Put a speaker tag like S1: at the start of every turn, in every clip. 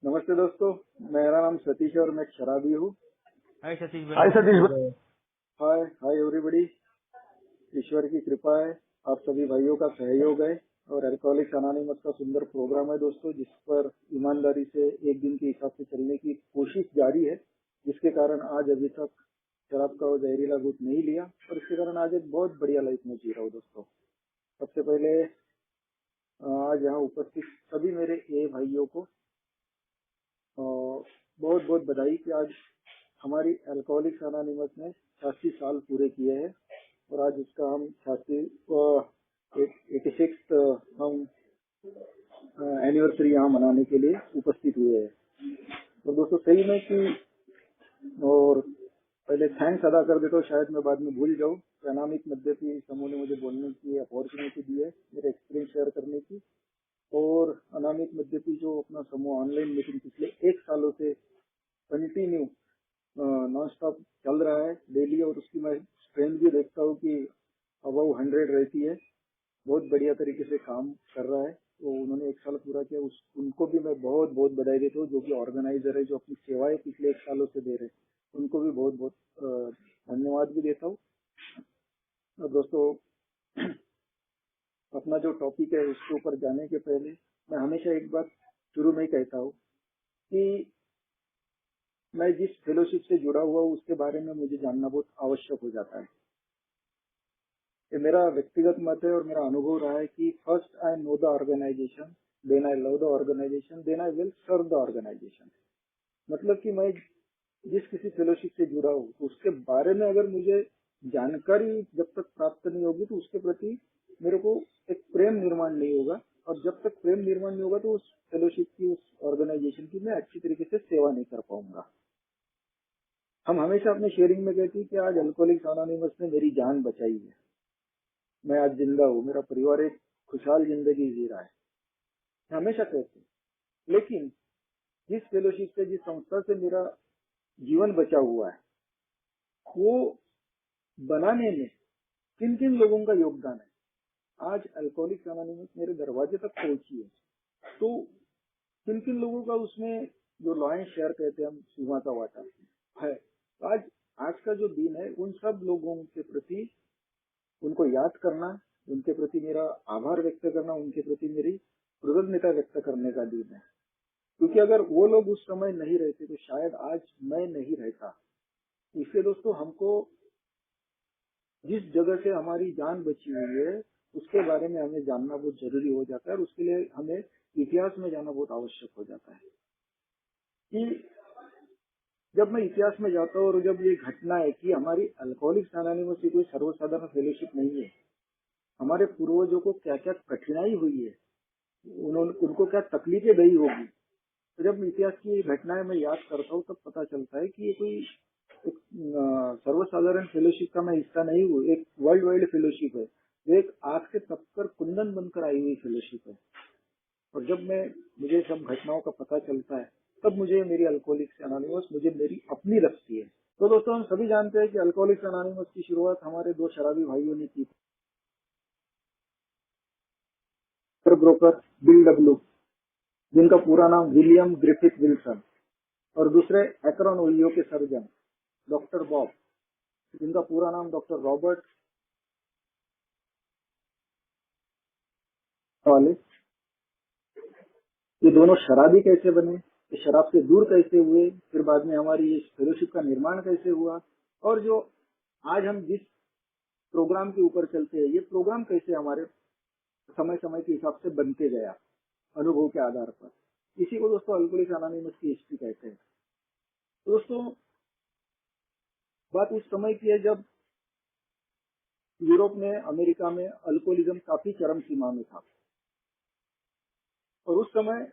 S1: नमस्ते दोस्तों। मेरा नाम सतीश है और मैं एक शराबी हूँ।
S2: हाय सतीश
S3: हाय
S2: भाई।
S3: सतीश भाई।
S1: हाय हाय एवरीबॉडी। ईश्वर की कृपा है, आप सभी भाइयों का सहयोग है और अल्कोहलिक्स अनोनिमस का सुंदर प्रोग्राम है दोस्तों, जिस पर ईमानदारी से एक दिन के हिसाब से चलने की कोशिश जारी है, जिसके कारण आज अभी तक शराब का वो जहरीला घूंट नहीं लिया और इसके कारण आज एक बहुत बढ़िया लाइफ में जी रहा हूँ दोस्तों। सबसे पहले आज यहाँ उपस्थित सभी मेरे ए भाइयों को बहुत बहुत बधाई कि आज हमारी अल्कोहलिक्स अनोनिमस ने 86 साल पूरे किए हैं और आज उसका हम 86 हम एनिवर्सरी यहाँ मनाने के लिए उपस्थित हुए हैं। तो दोस्तों सही में कि और पहले थैंक्स अदा कर देता हूँ, शायद मैं बाद में भूल जाऊँ। अनामिक मध्यपी समूह ने मुझे बोलने की अपॉर्चुनिटी दी है, मेरे एक्सपीरियंस शेयर करने की। और अनामिक मध्यपी जो अपना समूह ऑनलाइन मीटिंग पिछले 1 सालों से कंटिन्यू नॉन स्टॉप चल रहा है डेली, और उसकी मैं स्ट्रेंथ भी देखता हूँ कि अबव 100 रहती है। बहुत बढ़िया तरीके से काम कर रहा है। तो उन्होंने 1 साल पूरा किया, उनको भी मैं बहुत बहुत बधाई देता हूँ। जो कि ऑर्गेनाइजर है, जो अपनी सेवाएं पिछले 1 सालों से दे रहे हैं, उनको भी बहुत बहुत धन्यवाद भी देता हूँ। दोस्तों अपना जो टॉपिक है उसके ऊपर जाने के पहले मैं हमेशा एक बात शुरू में ही कहता हूँ कि मैं जिस फेलोशिप से जुड़ा हुआ हूँ उसके बारे में मुझे जानना बहुत आवश्यक हो जाता है। ये मेरा व्यक्तिगत मत है और मेरा अनुभव रहा है कि first I know the organisation, then I love the organisation, then I will serve the organisation. मतलब कि मैं जिस किसी फेलोशिप से जुड़ा हूँ तो उसके बारे में अगर मुझे जानकारी जब तक प्राप्त नहीं होगी तो उसके प्रति मेरे को एक प्रेम निर्माण नहीं होगा, और जब तक प्रेम निर्माण नहीं होगा तो उस फेलोशिप की, उस ऑर्गेनाइजेशन की मैं अच्छी तरीके से सेवा नहीं कर पाऊंगा। हम हमेशा अपने शेयरिंग में कहते हैं कि आज अल्कोहलिक्स अनोनिमस ने मेरी जान बचाई है, मैं आज जिंदा हूँ, मेरा परिवार एक खुशहाल जिंदगी जी रहा है, हमेशा कहते हैं। लेकिन जिस फेलोशिप से, जिस संस्था से मेरा जीवन बचा हुआ है, वो बनाने में किन किन लोगों का योगदान है, आज अल्कोहलिक्स अनोनिमस मेरे दरवाजे तक पहुंची है। तो किन किन लोगों का उसमें जो लॉयन शेयर कहते हैं हम, सीमा का वाटा है। तो आज का जो दिन है उन सब लोगों के प्रति उनको याद करना, उनके प्रति मेरा आभार व्यक्त करना, उनके प्रति मेरी कृतज्ञता व्यक्त करने का दिन है। क्योंकि अगर वो लोग उस समय नहीं रहते तो शायद आज मैं नहीं रहता। इसलिए दोस्तों हमको जिस जगह से हमारी जान बची हुई है उसके बारे में हमें जानना बहुत जरूरी हो जाता है, और उसके लिए हमें इतिहास में जाना बहुत आवश्यक हो जाता है। कि जब मैं इतिहास में जाता हूँ और जब ये घटना है कि हमारी अल्कोहलिक्स अनोनिमस की कोई सर्वसाधारण फेलोशिप नहीं है, हमारे पूर्वजों को क्या क्या कठिनाई हुई है, उनको क्या तकलीफें गई होगी, तो जब इतिहास की घटनाएं मैं याद करता हूँ तब पता चलता है कि ये कोई एक सर्वसाधारण फेलोशिप का मैं हिस्सा नहीं हूँ। एक वर्ल्ड वाइड फेलोशिप है, जो एक आग से तपकर कुंदन बनकर आई हुई फेलोशिप है। और जब मुझे सब घटनाओं का पता चलता है तब मुझे मेरी अल्कोहलिक्स अनोनिमस मुझे मेरी अपनी लगती है। तो दोस्तों हम सभी जानते हैं कि अल्कोहलिक्स अनोनिमस की शुरुआत हमारे 2 शराबी भाइयों ने की। ब्रोकर बिल डब्ल्यू, जिनका पूरा नाम विलियम ग्रिफिथ विल्सन, और दूसरे एक्रोन ओहियो के सर्जन डॉक्टर बॉब, जिनका पूरा नाम डॉक्टर रॉबर्ट वाले। ये दोनों शराबी कैसे बने, ये शराब से दूर कैसे हुए, फिर बाद में हमारी इस फेलोशिप का निर्माण कैसे हुआ, और जो आज हम जिस प्रोग्राम के ऊपर चलते हैं, ये प्रोग्राम कैसे हमारे समय समय के हिसाब से बनते गया अनुभव के आधार पर। इसी को दोस्तों अल्कोहलिक्स अनोनिमस की हिस्ट्री कहते हैं। दोस्तों बात उस समय की है जब यूरोप में, अमेरिका में अल्कोहलिज्म काफी चरम सीमा में था, और उस समय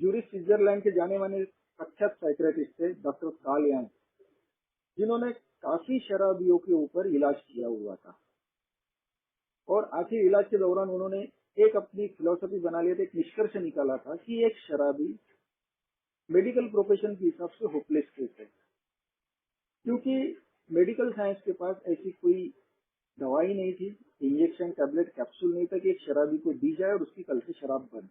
S1: ज्यूरिख स्विट्जरलैंड के जाने माने प्रख्यात साइकियाट्रिस्ट थे डॉक्टर कार्ल यंग, जिन्होंने काफी शराबियों के ऊपर इलाज किया हुआ था। और आखिर इलाज के दौरान उन्होंने एक अपनी फिलोसफी बना लिया था, एक निष्कर्ष निकाला था कि एक शराबी मेडिकल प्रोफेशन के हिसाब से होपलेस केस है, क्योंकि मेडिकल साइंस के पास ऐसी कोई दवाई नहीं थी, इंजेक्शन, टैबलेट, कैप्सूल नहीं था कि एक शराबी को दी जाए और उसकी कल से शराब बंद।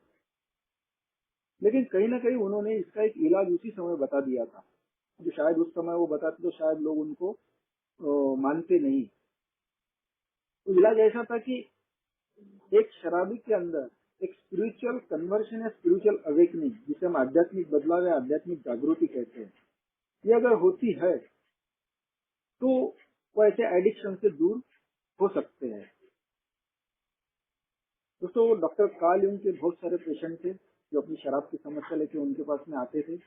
S1: लेकिन कहीं ना कहीं उन्होंने इसका एक इलाज उसी समय बता दिया था, जो शायद उस समय वो बताते तो शायद लोग उनको मानते नहीं। तो इलाज ऐसा था कि एक शराबी के अंदर एक स्पिरिचुअल कन्वर्शन या स्पिरिचुअल अवेकनिंग, जिसे हम आध्यात्मिक बदलाव या आध्यात्मिक जागृति कहते हैं, ये अगर होती है तो वो ऐसे एडिक्शन से दूर हो सकते हैं। दोस्तों, डॉक्टर कार्ल यूंग के बहुत सारे पेशेंट थे जो अपनी शराब की समस्या लेके उनके पास में आते थे।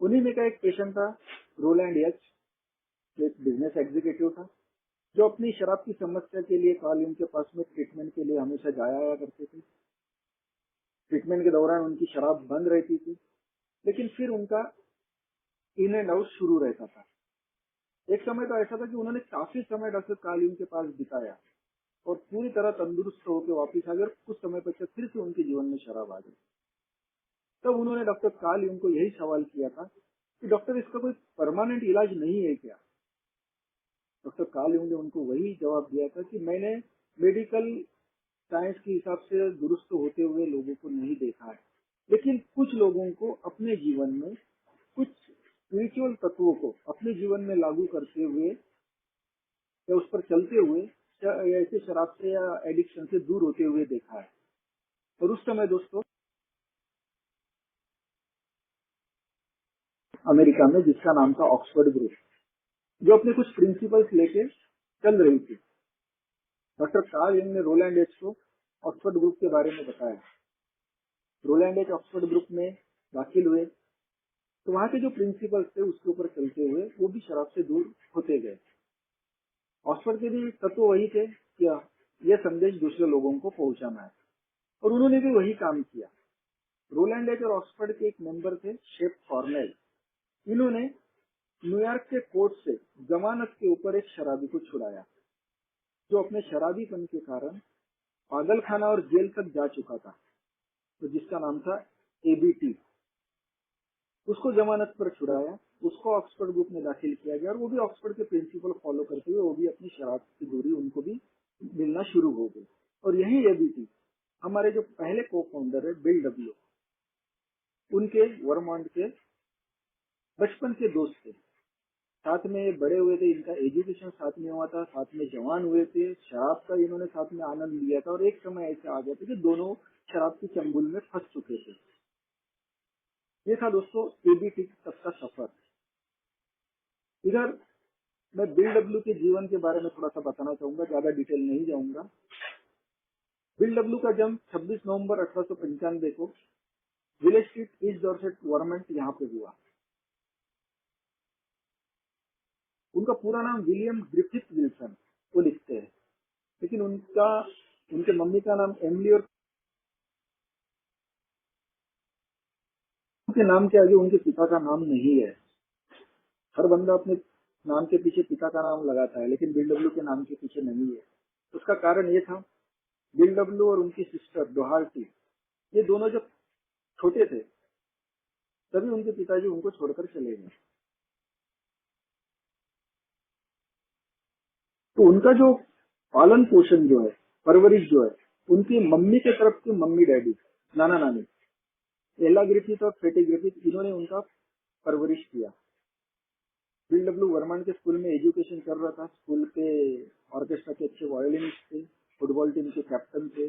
S1: उन्हीं में का एक पेशेंट था रोलैंड एच, जो एक बिजनेस एग्जीक्यूटिव था, जो अपनी शराब की समस्या के लिए कार्ल यूंग के पास में ट्रीटमेंट के लिए हमेशा जाया आया करते थे। ट्रीटमेंट के दौरान उनकी शराब बंद रहती थी, लेकिन फिर उनका इन एंड आउट शुरू रहता था। एक समय तो ऐसा था कि उन्होंने काफी समय डॉक्टर कार्ल यूंग के पास बिताया और पूरी तरह तंदुरुस्त होकर वापिस आ गए। कुछ समय पश्चात फिर से उनके जीवन में शराब आ गई। तब उन्होंने डॉक्टर कार्ल यूंग को यही सवाल किया था कि डॉक्टर, इसका कोई परमानेंट इलाज नहीं है क्या? डॉक्टर कार्ल यूंग ने उनको वही जवाब दिया था कि मैंने मेडिकल साइंस के हिसाब से दुरुस्त होते हुए लोगों को नहीं देखा है, लेकिन कुछ लोगों को अपने जीवन में कुछ स्पिरिचुअल तत्वों को अपने जीवन में लागू करते हुए या उस पर चलते हुए ऐसे शराब से या एडिक्शन से दूर होते हुए देखा है। और उस समय दोस्तों अमेरिका में, जिसका नाम था ऑक्सफोर्ड ग्रुप, जो अपने कुछ प्रिंसिपल्स लेके चल रही थी, डॉक्टर कार्ल यूंग ने रोलैंड एच को ऑक्सफोर्ड ग्रुप के बारे में बताया। रोलैंड एच ऑक्सफोर्ड ग्रुप में दाखिल हुए तो वहाँ के जो प्रिंसिपल्स थे उसके ऊपर चलते हुए वो भी शराब से दूर होते गए। ऑक्सफोर्ड के भी तत्व वही थे कि यह संदेश दूसरे लोगों को पहुंचाना है, और उन्होंने भी वही काम किया। रोलैंड एच और ऑक्सफोर्ड के एक मेंबर थे शेफ कॉर्नेल। इन्होंने न्यूयॉर्क के कोर्ट से जमानत के ऊपर एक शराबी को छुड़ाया, जो अपने शराबीपन के कारण पागलखाना और जेल तक जा चुका था, तो जिसका नाम था एबीटी। उसको जमानत पर छुड़ाया, उसको ऑक्सफोर्ड ग्रुप में दाखिल किया गया और वो भी ऑक्सफोर्ड के प्रिंसिपल फॉलो करते हुए वो भी अपनी शराब की दूरी उनको भी मिलना शुरू हो गई। और यही एबीटी हमारे जो पहले को फाउंडर है बिल डब्ल्यू, उनके वर्मोंट के बचपन के दोस्त थे। साथ में बड़े हुए थे, इनका एजुकेशन साथ में हुआ था, साथ में जवान हुए थे, शराब का इन्होंने साथ में आनंद लिया था, और एक समय ऐसे आ गया था कि दोनों शराब की चंगुल में फंस चुके थे। ये था दोस्तों एबीटी तक का सफर। इधर मैं बिल डब्ल्यू के जीवन के बारे में थोड़ा सा बताना चाहूंगा, ज्यादा डिटेल नहीं जाऊंगा। बिल डब्ल्यू का जन्म 26 नवंबर 1895 को village street, east Dorset, Vermont यहाँ पे हुआ। उनका पूरा नाम विलियम ग्रिफिथ विल्सन वो लिखते हैं, लेकिन उनके मम्मी का नाम एमिली, और उनके नाम के आगे उनके पिता का नाम नहीं है। हर बंदा अपने नाम के पीछे पिता का नाम लगाता है, लेकिन बिल डब्ल्यू के नाम के पीछे नहीं है। उसका कारण ये था, बिल डब्ल्यू और उनकी सिस्टर डोहार्टी, ये दोनों जब छोटे थे तभी उनके पिताजी उनको छोड़कर चले गए। तो उनका जो पालन पोषण जो है, परवरिश जो है, उनकी मम्मी के तरफ की मम्मी डैडी, नाना नानी, एला ग्रिफिथ और फेटी ग्रिफिथ, इन्होंने उनका परवरिश किया। बिल डब्ल्यू वर्मोंट के स्कूल में एजुकेशन कर रहा था। स्कूल के ऑर्केस्ट्रा के अच्छे वायोलिनिस्ट थे, फुटबॉल टीम के कैप्टन थे।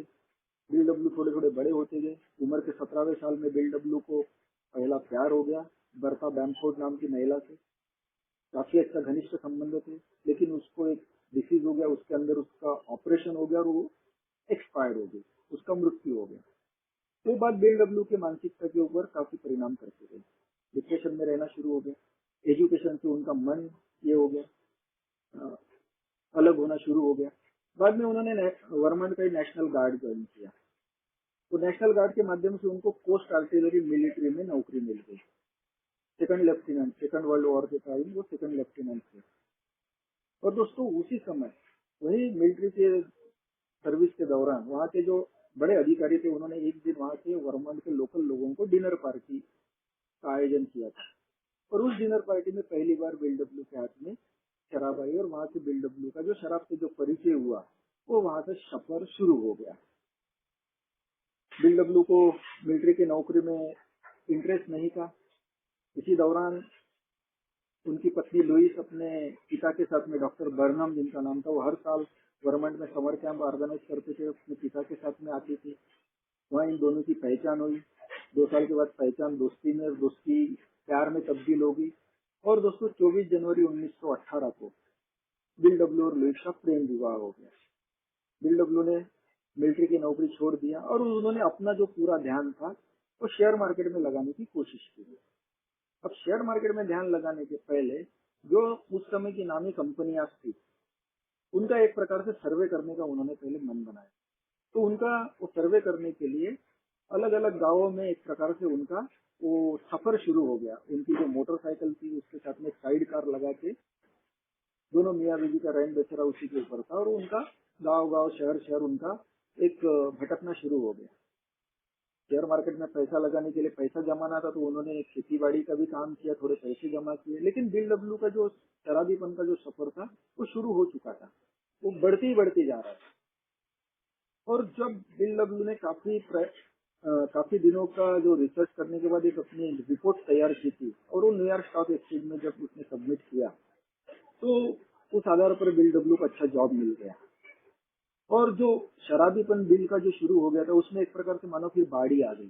S1: बिल डब्ल्यू थोड़े थोड़े बड़े होते गए। उम्र के 17वें साल में बिल डब्ल्यू को पहला प्यार हो गया, बर्ता बैम्फोर्ड नाम की महिला से। काफी अच्छा घनिष्ठ संबंध थे, लेकिन उसको एक डिसीज हो गया, उसके अंदर उसका ऑपरेशन हो गया और वो एक्सपायर हो गई, उसका मृत्यु हो गया। तो बात बिल डब्ल्यू के मानसिकता के ऊपर काफी परिणाम करते गए। डिप्रेशन में रहना शुरू हो गया, एजुकेशन से उनका मन ये हो गया, अलग होना शुरू हो गया। बाद में उन्होंने वर्मोंट का नेशनल गार्ड ज्वाइन किया। तो नेशनल गार्ड के माध्यम से उनको कोस्ट आर्टिलरी मिलिट्री में नौकरी मिल गई। Second lieutenant, second world war के टाइम वो सेकंड लेफ्टिनेंट थे। और दोस्तों उसी समय वही मिलिट्री के सर्विस के दौरान वहाँ के जो बड़े अधिकारी थे, उन्होंने एक दिन वहाँ के वर्मोंट के लोकल लोगों को डिनर पार्टी का आयोजन किया था। और उस डिनर पार्टी में पहली बार बिल डब्ल्यू के हाथ में शराब आई, और वहां से बिल डब्ल्यू का जो शराब से जो परिचय हुआ वो वहां से सफर शुरू हो गया। बिल डब्ल्यू को मिलिट्री की नौकरी में इंटरेस्ट नहीं था। इसी दौरान उनकी पत्नी लुइस अपने पिता के साथ में, डॉक्टर बर्नम जिनका नाम था, वो हर साल गवर्नमेंट में समर कैंप ऑर्गेनाइज करते थे, अपने पिता के साथ में आती थी। वहाँ इन दोनों की पहचान हुई। 2 साल के बाद पहचान दोस्ती में, दोस्ती प्यार में तब्दील होगी। और दोस्तों 24 जनवरी 1918 को बिल डब्ल्यू और लुइस का प्रेम विवाह हो गया। बिल डब्ल्यू ने मिलिट्री की नौकरी छोड़ दिया और उन्होंने अपना जो पूरा ध्यान था वो शेयर मार्केट में लगाने की कोशिश की। अब शेयर मार्केट में ध्यान लगाने के पहले जो उस समय की नामी कंपनियां थी, उनका एक प्रकार से सर्वे करने का उन्होंने पहले मन बनाया। तो उनका वो सर्वे करने के लिए अलग अलग गांवों में एक प्रकार से उनका वो सफर शुरू हो गया। उनकी जो मोटरसाइकिल थी उसके साथ में साइड कार लगा के दोनों मियाँ बीवी का रैन बसेरा उसी के ऊपर था और उनका गांव गांव शहर शहर उनका एक भटकना शुरू हो गया। शेयर मार्केट में पैसा लगाने के लिए पैसा जमाना था, तो उन्होंने खेती बाड़ी का भी काम किया, थोड़े पैसे जमा किए। लेकिन बिल डब्ल्यू का जो शराबीपन का जो सफर था वो शुरू हो चुका था, वो बढ़ते ही बढ़ते जा रहा था। और जब बिल डब्ल्यू ने काफी दिनों का जो रिसर्च करने के बाद एक अपनी रिपोर्ट तैयार की थी और वो न्यूयॉर्क स्टॉक एक्सचेंज में जब उसने सबमिट किया, तो उस आधार पर बिल डब्ल्यू को अच्छा जॉब मिल गया। और जो शराबीपन बिल का जो शुरू हो गया था, उसमें एक प्रकार से मानो फिर बाढ़ी आ गई,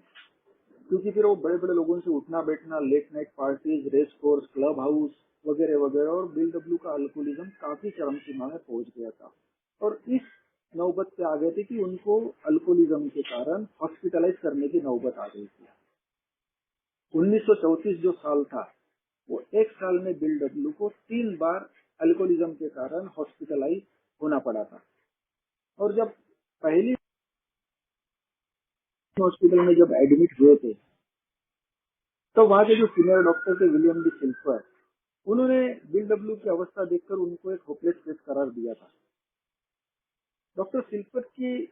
S1: क्योंकि फिर वो बड़े बड़े लोगों से उठना बैठना, late night parties, race course, club house वगैरह वगैरह, और बिल डब्ल्यू का अल्कोहलिज्म काफी चरम सीमा में पहुंच गया था। और इस नौबत पे आ गए थे कि उनको अल्कोहलिज्म के कारण हॉस्पिटलाइज करने की नौबत आ गई थी। 1934 जो साल था, वो एक साल में बिल डब्ल्यू को 3 बार अल्कोहलिज्म के कारण हॉस्पिटलाइज होना पड़ा था। और जब पहली हॉस्पिटल में जब एडमिट हुए थे, तो वहां के जो सीनियर डॉक्टर थे विलियम डी सिल्फर, उन्होंने बिल डब्ल्यू की अवस्था देखकर उनको एक होपलेस केस करार दिया था। डॉक्टर सिल्फर की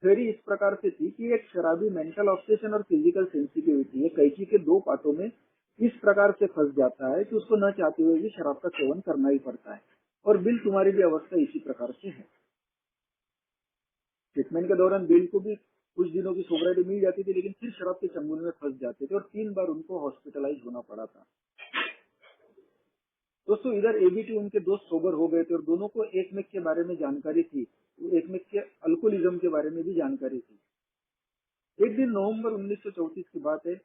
S1: थ्योरी इस प्रकार से थी कि एक शराबी मेंटल ऑब्सेशन और फिजिकल सेंसिटिविटी, ये कैंची के 2 पार्टों में इस प्रकार से फंस जाता है कि उसको न चाहते हुए भी शराब का सेवन करना ही पड़ता है। और बिल, तुम्हारी भी अवस्था इसी प्रकार से है। ट्रीटमेंट के दौरान बिल को भी कुछ दिनों की सोबराइटी मिल जाती थी, लेकिन फिर शराब के चंगुल में फंस जाते थे और 3 बार उनको हॉस्पिटलाइज होना पड़ा था। दोस्तों इधर एबीटी उनके दोस्त सोबर हो गए थे और दोनों को एक मेक के बारे में जानकारी थी, एक मेक के अल्कोहलिज्म के बारे में भी जानकारी थी। एक दिन नवंबर 1934 की बात है,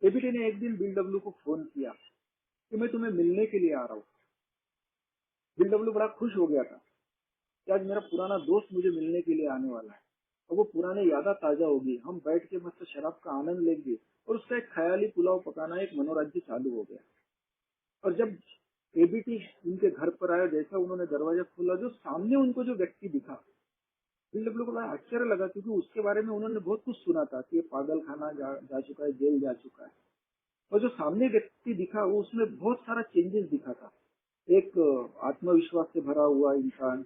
S1: एबीटी ने एक दिन बिल डब्ल्यू को फोन किया कि मैं तुम्हें मिलने के लिए आ रहा हूँ। बिल डब्ल्यू बड़ा खुश हो गया था कि आज मेरा पुराना दोस्त मुझे मिलने के लिए आने वाला है और वो पुरानी यादें ताजा होगी, हम बैठ के मस्त शराब का आनंद लेंगे। और उसका एक ख्याली पुलाव पकाना, एक मनोराज्य चालू हो गया। और जब एबीटी उनके घर पर आया, जैसा उन्होंने दरवाजा खोला, जो सामने उनको जो व्यक्ति दिखा, बिल डब्ल्यू को बड़ा आश्चर्य लगा, क्योंकि उसके बारे में उन्होंने बहुत कुछ सुना था कि ये पागल खाना जा चुका है, जेल जा चुका है। और जो सामने व्यक्ति दिखा, वो उसमें बहुत सारा चेंजेस दिखा था। एक आत्मविश्वास से भरा हुआ इंसान,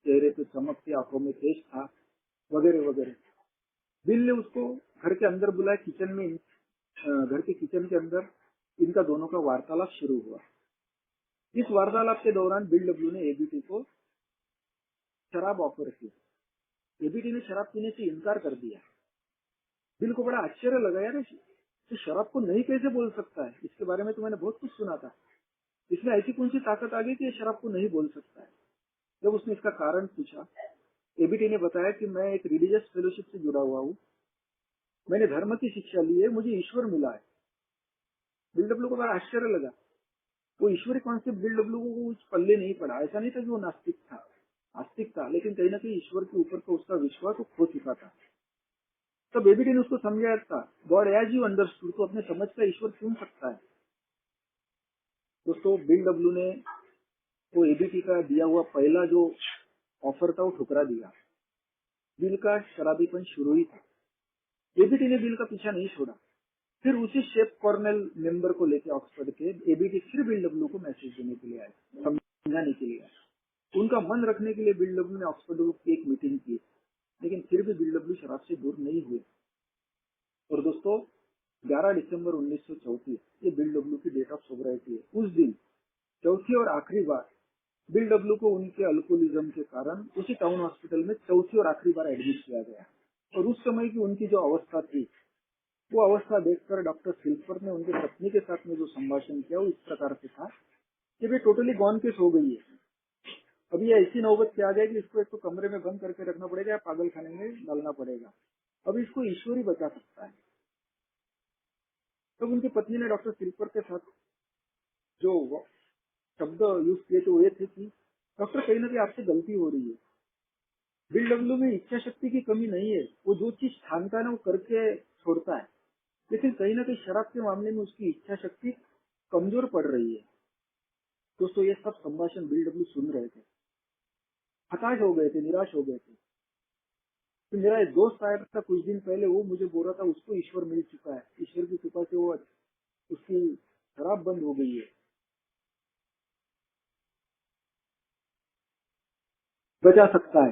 S1: चेहरे पे चमक थी, आंखों में तेज था, वगैरह वगैरह। बिल ने उसको घर के अंदर बुलाया, किचन में, घर के किचन के अंदर इनका दोनों का वार्तालाप शुरू हुआ। इस वार्तालाप के दौरान बिल डब्ल्यू ने एबीटी को शराब ऑफर की। एबीटी ने शराब पीने से इनकार कर दिया। बिल को बड़ा आश्चर्य लगा, यार ये शराब को नहीं कैसे बोल सकता है, इसके बारे में तो मैंने बहुत कुछ सुना था, इसमें ऐसी कौन सी ताकत आ गई कि ये शराब को नहीं बोल सकता है। जब उसने इसका कारण पूछा, एबीटी ने बताया कि मैं एक रिलीजियस फेलोशिप से जुड़ा हुआ हूँ, मैंने धर्म की शिक्षा ली है, मुझे ईश्वर मिला है। बिल डब्ल्यू को बड़ा आश्चर्य लगा। वो ईश्वरी कॉन्सेप्ट बिल डब्ल्यू को कुछ पल्ले नहीं पड़ा। ऐसा नहीं था कि वो नास्तिक था, आस्तिक था, लेकिन कहीं ना कहीं ईश्वर के ऊपर का उसका विश्वास वो खो चुका था। तब एबीटी ने उसको समझाया था, गॉड एज यू अंडरस्टूड, तो अपने समझ का ईश्वर चुन सकता है। दोस्तों बिल डब्ल्यू ने वो एबीटी का दिया हुआ पहला जो ऑफर था वो ठुकरा दिया। बिल का शराबीपन शुरू ही था। एबीटी ने बिल का पीछा नहीं छोड़ा। फिर उसी शेफ कॉर्नेल मेंबर को लेकर ऑक्सफोर्ड के एबीटी फिर बिल डब्ल्यू को मैसेज देने के लिए आए, समझाने के लिए आए। उनका मन रखने के लिए बिल डब्ल्यू ने ऑक्सफोर्ड की एक मीटिंग की, लेकिन फिर भी बिल डब्ल्यू शराब से दूर नहीं हुए। और दोस्तों 11 दिसंबर 1934 ये बिल डब्ल्यू की डेट ऑफ सोबराइटी है। उस दिन चौथी और आखिरी बार बिल डब्ल्यू को उनके अल्कोहलिज्म के कारण उसी टाउन हॉस्पिटल में चौथी और आखिरी बार एडमिट किया गया। और उस समय की उनकी जो अवस्था थी, वो अवस्था देखकर डॉक्टर सिल्फर ने उनकी पत्नी के साथ में जो संभाषण किया वो इस प्रकार से था कि वे टोटली गॉन केस हो गई है। अभी ये ऐसी नौबत पे आ गई कि इसको एक तो कमरे में बंद करके रखना पड़ेगा या पागल खाने में डालना पड़ेगा। अब इसको ईश्वर ही बचा सकता है। तब उनकी पत्नी ने डॉक्टर सिल्फर के साथ जो शब्द यूज किए थे वो ये थे कि डॉक्टर कहीं ना कहीं आपसे गलती हो रही है। बिल डब्ल्यू में इच्छा शक्ति की कमी नहीं है, वो जो चीज ठानता है ना वो करके छोड़ता है, लेकिन कहीं ना कहीं शराब के मामले में उसकी इच्छा शक्ति कमजोर पड़ रही है। दोस्तों ये सब संभाषण बिल डब्ल्यू सुन रहे थे, हताश हो गए थे, निराश हो गए थे। तो मेरा एक दोस्त आया था कुछ दिन पहले, वो मुझे बोल रहा था उसको ईश्वर मिल चुका है, ईश्वर की कृपा से वो उसकी शराब बंद हो गई है, बचा सकता है।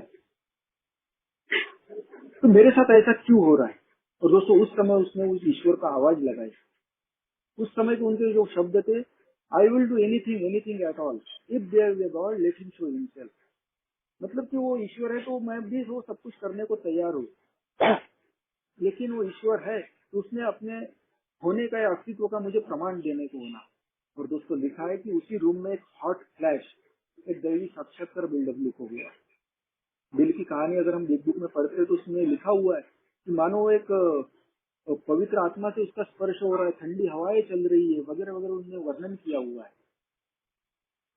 S1: तो मेरे साथ ऐसा क्यों हो रहा है? और दोस्तों उस समय उसने उस ईश्वर का आवाज लगाई। उस समय के उनके जो शब्द थे, I will do anything anything at all if there is a god let him show himself. मतलब कि वो ईश्वर है तो मैं भी वो सब कुछ करने को तैयार हूँ, लेकिन वो ईश्वर है तो उसने अपने होने का या अस्तित्व का मुझे प्रमाण देने को होना। और दोस्तों लिखा है कि उसी रूम में एक हॉट फ्लैश, एक दैवी साक्षात्कार बिल डब्ल्यू को हुआ। बिल की कहानी अगर हम बिग बुक में पढ़ते हैं तो उसमें लिखा हुआ है कि मानो एक पवित्र आत्मा से उसका स्पर्श हो रहा है, ठंडी हवाएं चल रही है, वगैरह वगैरह उन्होंने वर्णन किया हुआ है।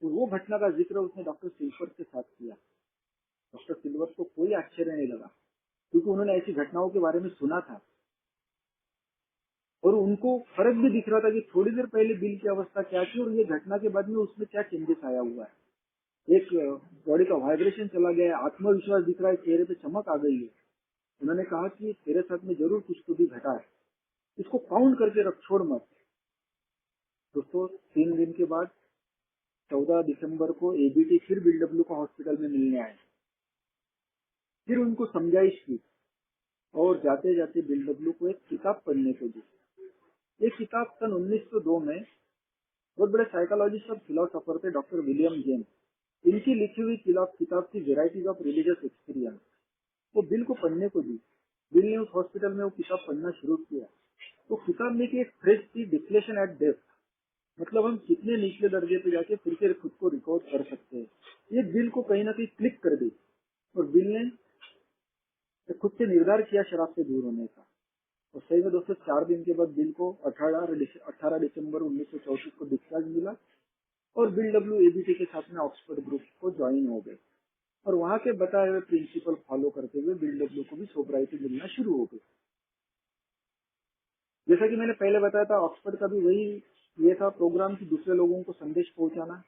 S1: तो वो घटना का जिक्र उसने डॉक्टर सिल्वर के साथ किया। डॉक्टर सिल्वर को कोई आश्चर्य नहीं लगा, क्योंकि उन्होंने ऐसी घटनाओं के बारे में सुना था और उनको फर्क भी दिख रहा था कि थोड़ी देर पहले बिल की अवस्था क्या थी और ये घटना के बाद में उसमें क्या चेंजेस आया हुआ है। एक बॉडी का वाइब्रेशन चला गया है, आत्मविश्वास दिख रहा है, चेहरे पे चमक आ गई है। उन्होंने कहा कि तेरे साथ में जरूर कुछ तो भी घटा है, इसको काउंट करके रख, छोड़ मत। दोस्तों 3 दिन के बाद 14 दिसंबर को एबीटी फिर बिल डब्ल्यू को हॉस्पिटल में मिलने आए, फिर उनको समझाइश की और जाते जाते बिल डब्ल्यू को एक किताब पढ़ने को दी। ये किताब सन 1902 में बहुत बड़े साइकोलॉजिस्ट और फिलोसोफर थे डॉक्टर विलियम जेम्स, इनकी लिखी हुई किताब थी वेराइटीज ऑफ रिलीजियस एक्सपीरियंस। वो बिल को पढ़ने को दी। बिल ने उस हॉस्पिटल में वो किताब पढ़ना शुरू किया। तो किताब में की एक फ्रेज थी, डिप्लेशन एट डेप्थ, मतलब हम कितने निचले दर्जे पे जाके फिर से खुद को रिकॉर्ड कर सकते हैं। ये बिल को कहीं ना कहीं क्लिक कर दी और बिल ने खुद से निर्धार किया शराब से दूर होने का। और सही में दोस्तों 4 दिन के बाद बिल को 18 दिसंबर 1934 को डिस्चार्ज मिला और बिल डब्ल्यू एबीटी के साथ में ऑक्सफोर्ड ग्रुप को ज्वाइन हो गए और वहां के बताए हुए प्रिंसिपल फॉलो करते हुए बिल डब्ल्यू को भी सोब्राइटी मिलना शुरू हो गई। जैसा कि मैंने पहले बताया था, ऑक्सफोर्ड का भी वही ये था प्रोग्राम कि दूसरे लोगों को संदेश पहुंचाना।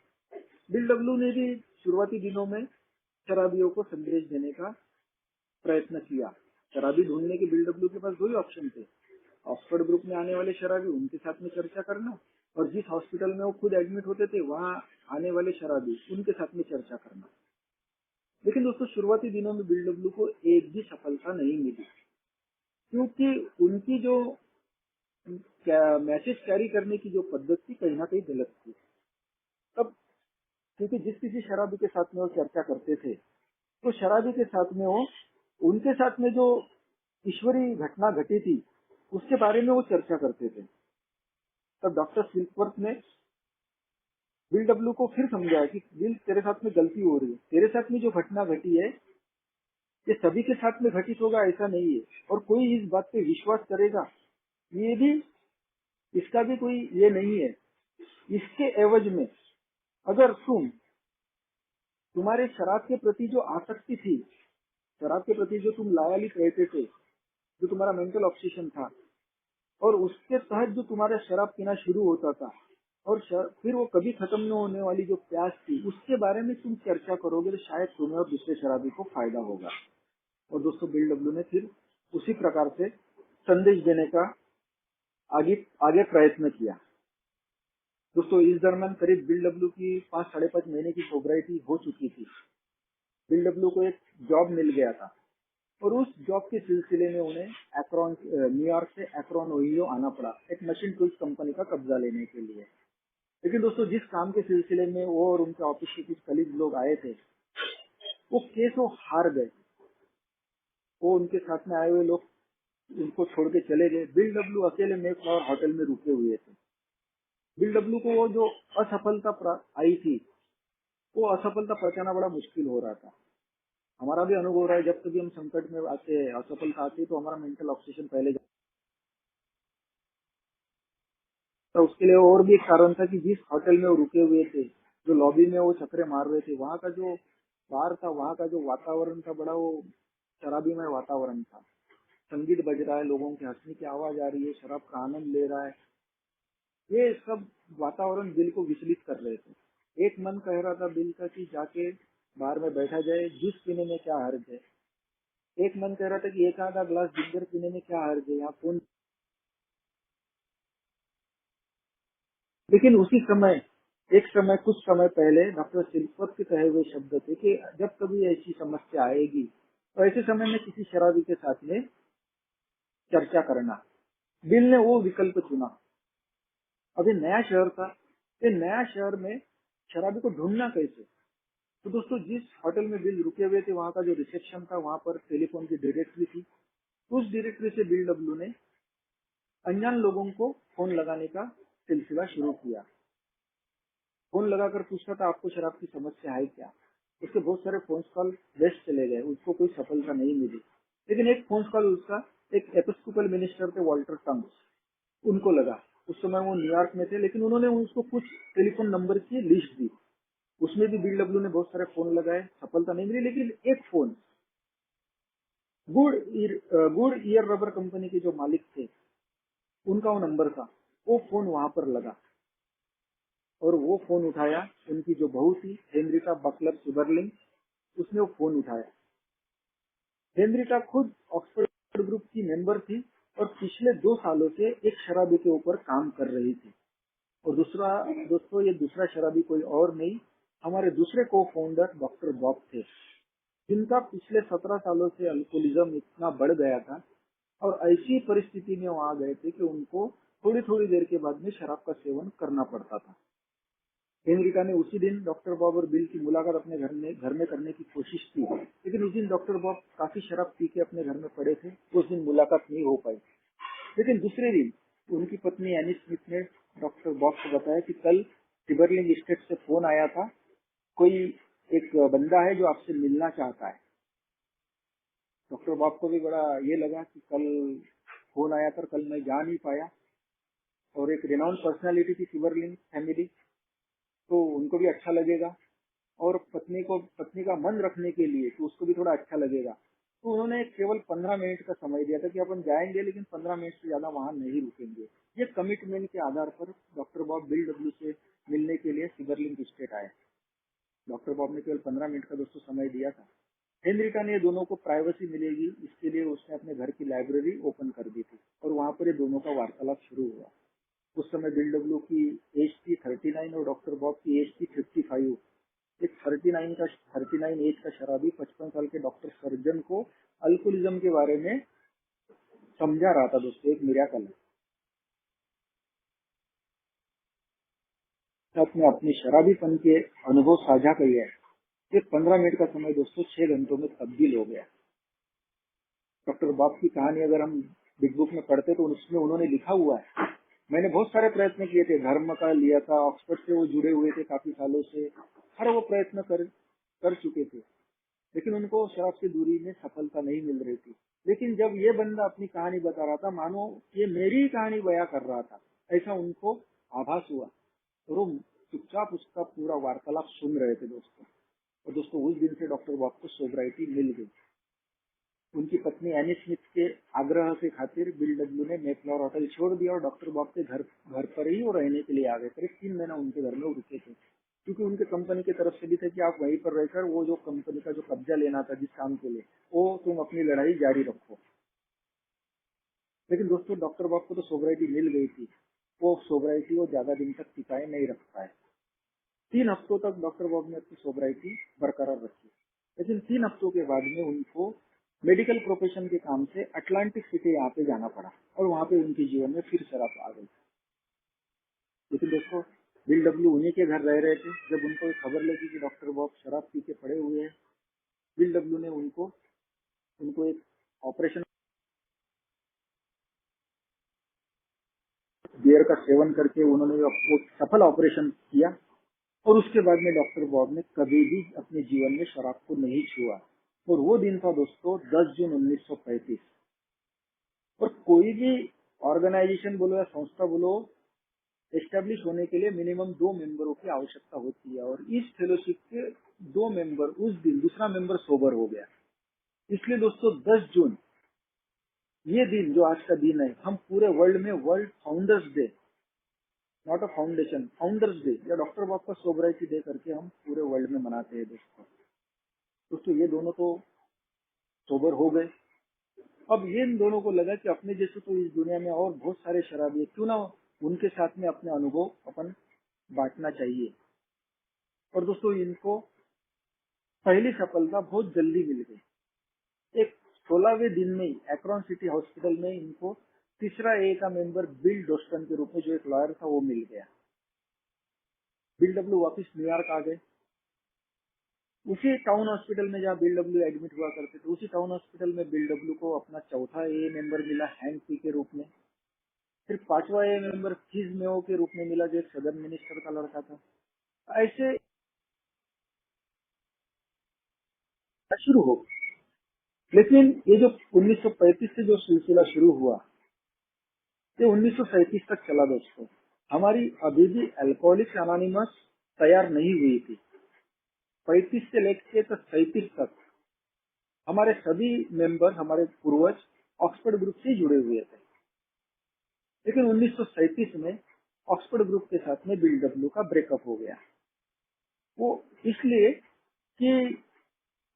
S1: बिल डब्ल्यू ने भी शुरुआती दिनों में शराबियों को संदेश देने का प्रयत्न किया। शराबी ढूंढने के बिल डब्ल्यू के पास दो ही ऑप्शन थे, ऑक्सफोर्ड ग्रुप में आने वाले शराबी, उनके साथ में चर्चा करना, और जिस हॉस्पिटल में वो खुद एडमिट होते थे वहां आने वाले शराबी, उनके साथ में चर्चा करना। लेकिन दोस्तों शुरुआती दिनों में बिल डब्ल्यू को एक भी सफलता नहीं मिली, क्योंकि उनकी जो मैसेज कैरी करने की जो पद्धति थी कहीं ना कहीं गलत थी। तब क्योंकि जिस किसी शराबी के साथ में वो चर्चा करते थे तो शराबी के साथ में वो उनके साथ में जो ईश्वरीय घटना घटी थी उसके बारे में वो चर्चा करते थे। तब डॉक्टर सिल्कवर्थ ने बिल डब्ल्यू को फिर समझाया कि बिल तेरे साथ में गलती हो रही है, तेरे साथ में जो घटना घटी है ये सभी के साथ में घटित होगा ऐसा नहीं है, और कोई इस बात पे विश्वास करेगा ये भी, इसका भी कोई ये नहीं है। इसके एवज में अगर तुम्हारे शराब के प्रति जो आसक्ति थी, शराब के प्रति जो तुम लायालित रहते थे, जो तुम्हारा मेंटल ऑब्सेशन था, और उसके तहत जो तुम्हारा शराब पीना शुरू होता था और फिर वो कभी खत्म न होने वाली जो प्यास थी, उसके बारे में तुम चर्चा करोगे तो शायद तुम्हें और दूसरे शराबी को फायदा होगा। और दोस्तों बिल डब्ल्यू ने फिर उसी प्रकार से संदेश देने का आगे आगे प्रयत्न किया। दोस्तों इस दरम्यान करीब बिल डब्ल्यू की 5-5.5 महीने की सोब्राइटी हो चुकी थी। बिल डब्ल्यू को एक जॉब मिल गया था और उस जॉब के सिलसिले में उन्हें न्यूयॉर्क से एक्रोन ओहियो आना पड़ा, एक मशीन टूल्स कंपनी का कब्जा लेने के लिए। लेकिन दोस्तों जिस काम के सिलसिले में वो और उनके ऑफिस के कुछ कलीग लोग आए थे, वो केस वो हार गए। वो उनके साथ में आए हुए लोग उनको छोड़ के चले गए। बिल डब्ल्यू अकेले मेफ्लावर होटल में रुके हुए थे। बिल डब्ल्यू को वो जो असफलता आई थी, वो असफलता पहचाना बड़ा मुश्किल हो रहा था। हमारा भी अनुभव रहा है, जब कभी हम संकट में आते हैं, असफलता आती है, तो हमारा मेंटल ऑक्सीजन पहले जाता है। उसके लिए और भी एक कारण था कि जिस होटल में वो रुके हुए थे, जो लॉबी में वो चक्रे मार रहे थे, वहाँ का जो बार था, वहाँ का जो वातावरण था, बड़ा वो शराबीमय वातावरण था। संगीत बज रहा है, लोगों की हंसने की आवाज आ रही है, शराब का आनंद ले रहा है। ये सब वातावरण दिल को विचलित कर रहे थे। एक मन कह रहा था दिल का कि जाके बार में बैठा जाए, जूस पीने में क्या हर्ज है। एक मन कह रहा था कि एक आधा ग्लास जिंजर पीने में क्या हर्ज है, यहाँ कौन। लेकिन उसी समय, एक समय, कुछ समय पहले डॉक्टर शिल्पवत के कहे हुए शब्द थे कि जब कभी ऐसी समस्या आएगी तो ऐसे समय में किसी शराबी के साथ में चर्चा करना। दिल ने वो विकल्प चुना। अभी नया शहर था, ये नया शहर में शराबी को ढूंढना कैसे। तो दोस्तों, जिस होटल में बिल रुके हुए थे, वहाँ का जो रिसेप्शन था, वहाँ पर टेलीफोन की डायरेक्टरी थी। उस डायरेक्टरी से बिल डब्ल्यू ने अनजान लोगों को फोन लगाने का सिलसिला शुरू किया। फोन लगाकर पूछता था, आपको शराब की समस्या है क्या। उसके बहुत सारे फोन कॉल वेस्ट चले गए, उसको कोई सफलता नहीं मिली। लेकिन एक फोन कॉल उसका एक एपिस्कोपल मिनिस्टर थे, वॉल्टर टंग्स, उनको लगा। उस समय वो न्यूयॉर्क में थे, लेकिन उन्होंने उसको कुछ टेलीफोन नंबर की लिस्ट दी। उसमें भी बिल डब्ल्यू ने बहुत सारे फोन लगाए, सफलता नहीं मिली। लेकिन एक phone good year rubber company के जो मालिक थे, उनका वो नंबर था। वो फोन वहां पर लगा और वो फोन उठाया। उनकी जो बहू थी, हेनरिटा बकलर सिबरलिंग, उसने वो फोन उठाया। हेनरिटा खुद ऑक्सफोर्ड ग्रुप की मेंबर थी और पिछले 2 सालों से एक शराबी के ऊपर काम कर रही थी। और दूसरा, दोस्तों, ये दूसरा शराबी कोई और नहीं, हमारे दूसरे को फाउंडर डॉक्टर बॉब थे, जिनका पिछले 17 सालों से अल्कोहलिज्म इतना बढ़ गया था और ऐसी परिस्थिति में वो आ गए थे कि उनको थोड़ी थोड़ी देर के बाद में शराब का सेवन करना पड़ता था। हेनरिका ने उसी दिन डॉक्टर बॉब और बिल की मुलाकात अपने घर में करने की कोशिश की, लेकिन उस दिन डॉक्टर बॉब काफी शराब पी के अपने घर में पड़े थे। उस दिन मुलाकात नहीं हो पाई। लेकिन दूसरे दिन उनकी पत्नी एनी स्मिथ ने डॉक्टर बॉब को बताया कि कल सिबरलिंग स्टेट से फोन आया था, कोई एक बंदा है जो आपसे मिलना चाहता है। डॉक्टर बॉब को भी बड़ा ये लगा कि कल फोन आया था, कल मैं जा नहीं पाया। और एक रिनाउंड पर्सनालिटी थी सिबरलिंग फैमिली, तो उनको भी अच्छा लगेगा। और पत्नी का मन रखने के लिए तो उसको भी थोड़ा अच्छा लगेगा। तो उन्होंने केवल 15 मिनट का समय दिया था कि अपन जाएंगे, लेकिन 15 मिनट से ज्यादा वहां नहीं रुकेंगे। ये कमिटमेंट के आधार पर डॉक्टर बॉब बिल डब्ल्यू से मिलने के लिए सिबरलिंग स्टेट आए। डॉक्टर बॉब ने केवल 15 मिनट का दोस्तों समय दिया था। हेनरिका ने दोनों को प्राइवेसी मिलेगी, इसके लिए उसने अपने घर की लाइब्रेरी ओपन कर दी थी और वहां पर ये दोनों का वार्तालाप शुरू हुआ। उस समय बिल डब्ल्यू की एज थी 39 और डॉक्टर बॉब की एज थी 55। एक 39 एज का शराबी 55 साल के डॉक्टर सर्जन को अल्कोहलिज्म के बारे में समझा रहा था। दोस्तों, एक मिराकल है। अपने अपने शराबीपन के अनुभव साझा किए हैं। ये 15 मिनट का समय दोस्तों 6 घंटों में तब्दील हो गया। डॉक्टर बॉब की कहानी अगर हम बिग बुक में पढ़ते तो उसमें उन्होंने लिखा हुआ है, मैंने बहुत सारे प्रयत्न किए थे, धर्म का लिया था, ऑक्सफोर्ड से वो जुड़े हुए थे काफी सालों से, हर वो प्रयत्न कर चुके थे, लेकिन उनको शराब से दूरी में सफलता नहीं मिल रही थी। लेकिन जब ये बंदा अपनी कहानी बता रहा था, मानो ये मेरी कहानी बयां कर रहा था, ऐसा उनको आभास हुआ और वो चुपचाप उसका पूरा वार्तालाप सुन रहे थे दोस्तों। और दोस्तों, उस दिन से डॉक्टर बॉब को सोब्राइटी मिल गई। उनकी पत्नी एनी स्मिथ के आग्रह के खातिर बिल डब्ल्यू ने मेफ्लावर होटल छोड़ दिया और डॉक्टर बॉब के घर पर ही वो रहने के लिए आ गए। करीब 3 महीना उनके घर में वो रुके थे, क्योंकि उनके कंपनी की तरफ से भी था कि आप वहीं पर रहकर वो जो कंपनी का जो कब्जा लेना था जिस काम के लिए, वो तुम अपनी लड़ाई जारी रखो। लेकिन दोस्तों, डॉक्टर बॉब को तो सोबराइटी मिल गई थी। वो सोबराइटी वो ज्यादा दिन तक टिकाए नहीं रख पाए। 3 हफ्तों तक डॉक्टर बॉब ने अपनी सोबराइटी बरकरार रखी, लेकिन 3 हफ्तों के बाद में उनको मेडिकल प्रोफेशन के काम से अटलांटिक सिटी यहाँ पे जाना पड़ा और वहाँ पे उनके जीवन में फिर शराब आ गई। लेकिन दोस्तों, बिल डब्ल्यू उन्हीं के घर रह रहे थे। जब उनको ये खबर लगी कि डॉक्टर बॉब शराब पी के पड़े हुए हैं, बिल डब्ल्यू ने उनको उनको एक ऑपरेशन बियर का सेवन करके उन्होंने वो सफल ऑपरेशन किया और उसके बाद में डॉक्टर बॉब ने कभी भी अपने जीवन में शराब को नहीं छुआ। और वो दिन था दोस्तों 10 जून 1935। और कोई भी ऑर्गेनाइजेशन बोलो या संस्था बोलो एस्टेब्लिश होने के लिए मिनिमम 2 मेंबरों की आवश्यकता होती है और इस फेलोशिप के 2 मेंबर उस दिन, दूसरा मेंबर सोबर हो गया। इसलिए दोस्तों 10 जून ये दिन जो आज का दिन है, हम पूरे वर्ल्ड में world founders day, not a foundation, founders day या डॉक्टर बॉब का सोबराइटी डे करके हम पूरे वर्ल्ड में मनाते हैं दोस्तों ये दोनों तो सोबर हो गए। अब ये इन दोनों को लगा कि अपने जैसे तो इस दुनिया में और बहुत सारे शराबी है, क्यों ना उनके साथ में अपने अनुभव अपन बांटना चाहिए। और दोस्तों इनको पहली सफलता बहुत जल्दी मिल गई। एक 16वें दिन में एक्रोन सिटी हॉस्पिटल में इनको तीसरा ए का मेंबर बिल डोस्टन के रूप में, जो एक लॉयर था, वो मिल गया। बिल डब्ल्यू वापिस न्यूयॉर्क आ गए। उसी टाउन हॉस्पिटल में जहाँ बिल डब्ल्यू एडमिट हुआ करते थे, उसी टाउन हॉस्पिटल में बिल डब्ल्यू को अपना चौथा ए मेंबर मिला हैंक पी के रूप में। फिर 5वां ए मेंबर फिज मेओ के रूप में मिला, जो एक सदन मिनिस्टर का लड़का था। ऐसे शुरू हो। लेकिन ये जो 1935 से जो सिलसिला शुरू हुआ, ये 1937 तक चला दोस्तों। हमारी अभी भी अल्कोहलिक्स अनोनिमस तैयार नहीं हुई थी। 35 से लेकर तो 37 तक हमारे सभी मेंबर, हमारे पूर्वज ऑक्सफोर्ड ग्रुप से जुड़े हुए थे। लेकिन 1937 में ऑक्सफोर्ड ग्रुप के साथ में बिल डब्ल्यू का ब्रेकअप हो गया। वो इसलिए कि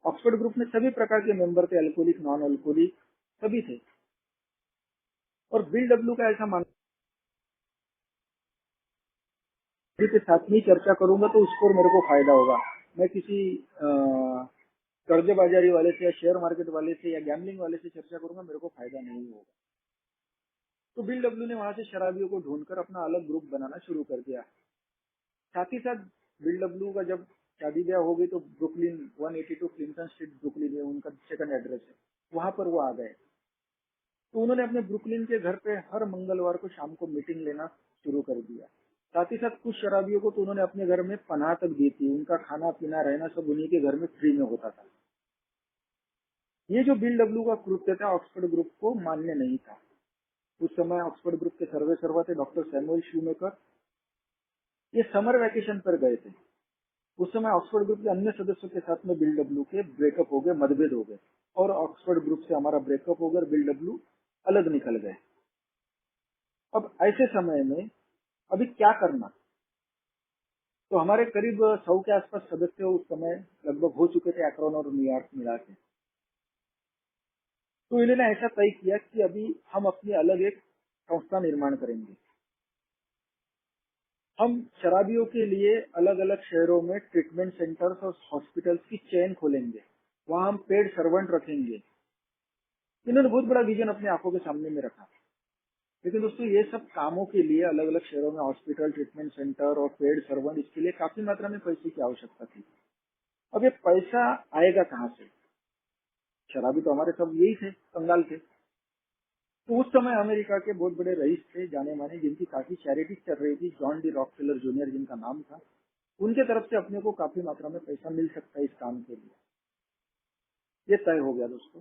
S1: ऑक्सफोर्ड ग्रुप में सभी प्रकार के मेंबर थे, अल्कोहलिक, नॉन अल्कोहलिक सभी थे। और बिल डब्ल्यू का ऐसा मानना के साथ में चर्चा करूंगा तो उसको मेरे को फायदा होगा। मैं किसी कर्ज बाजारी वाले से या शेयर मार्केट वाले से या गैम्बलिंग वाले से चर्चा करूंगा, मेरे को फायदा नहीं होगा। तो बिल डब्ल्यू ने वहां से शराबियों को ढूंढकर अपना अलग ग्रुप बनाना शुरू कर दिया। साथ ही साथ बिल डब्ल्यू का जब शादी ब्याह हो गई तो ब्रुकलिन 182 क्लिंटन स्ट्रीट ब्रुकलिन है उनका सेकंड एड्रेस है, वहां पर वो आ गए। तो उन्होंने अपने ब्रुकलिन के घर पे हर मंगलवार को शाम को मीटिंग लेना शुरू कर दिया। साथ ही साथ कुछ शराबियों को तो उन्होंने अपने घर में पनाह तक दी थी, उनका खाना पीना रहना सब उन्हीं के घर में फ्री में होता था। ये जो बिल डब्ल्यू का कृत्य था ऑक्सफोर्ड ग्रुप को मान्य नहीं था। उस समय ऑक्सफोर्ड ग्रुप के सर्वे सर्वा थे डॉक्टर सैमुअल शूमेकर। ये समर वैकेशन पर गए थे। उस समय ऑक्सफोर्ड ग्रुप के अन्य सदस्यों के साथ में बिल डब्ल्यू के ब्रेकअप हो गए, मतभेद हो गए और ऑक्सफोर्ड ग्रुप से हमारा ब्रेकअप हो गया, बिल डब्ल्यू अलग निकल गए। अब ऐसे समय में अभी क्या करना? तो हमारे करीब 100 के आसपास सदस्य उस समय लगभग हो चुके थे एक्रोन और न्यूयॉर्क मिला के। तो इन्होंने ऐसा तय किया कि अभी हम अपनी अलग एक संस्था निर्माण करेंगे। हम शराबियों के लिए अलग अलग शहरों में ट्रीटमेंट सेंटर्स और हॉस्पिटल्स की चेन खोलेंगे, वहां हम पेड सर्वेंट रखेंगे। इन्होंने बहुत बड़ा विजन अपनी आंखों के सामने में रखा। लेकिन दोस्तों ये सब कामों के लिए अलग अलग शहरों में हॉस्पिटल, ट्रीटमेंट सेंटर और पेड सर्वेंट, इसके लिए काफी मात्रा में पैसे की आवश्यकता थी। अब ये पैसा आएगा कहाँ से? शराबी तो हमारे सब यही थे, कंगाल थे। तो उस समय अमेरिका के बहुत बड़े रईस थे, जाने माने, जिनकी काफी चैरिटीज चल रही थी, जॉन डी रॉकफेलर जूनियर जिनका नाम था। उनके तरफ से अपने को काफी मात्रा में पैसा मिल सकता है इस काम के लिए। ये तय हो गया दोस्तों।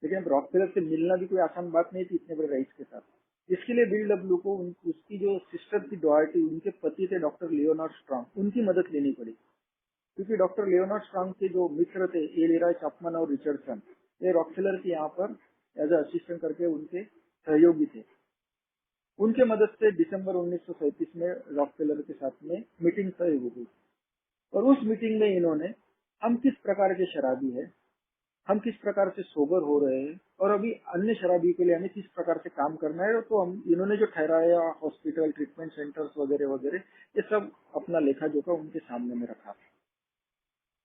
S1: लेकिन अब रॉकफेलर से मिलना भी कोई आसान बात नहीं थी इतने बड़े रईस के साथ। इसके लिए बिल डब्ल्यू को उसकी जो सिस्टर थी डॉयटी, उनके पति थे डॉक्टर लियोनार्ड स्ट्रॉन्ग, उनकी मदद लेनी पड़ी। क्योंकि डॉक्टर लियोनार्ड स्ट्रॉन्ग के जो मित्र थे एलिरा चैपमन और रिचर्डसन, ये रॉकफेलर के यहाँ पर एज असिस्टेंट करके उनके सहयोगी थे। उनके मदद से दिसंबर 1937 में रॉकफेलर के साथ में मीटिंग तय हो गई। और उस मीटिंग में इन्होंने हम किस प्रकार के शराबी है, हम किस प्रकार से सोबर हो रहे हैं और अभी अन्य शराबी के लिए हमें किस प्रकार से काम करना है, तो हम इन्होंने जो ठहराया हॉस्पिटल, ट्रीटमेंट सेंटर्स वगैरह वगैरह, ये सब अपना लेखा जोखा उनके सामने में रखा।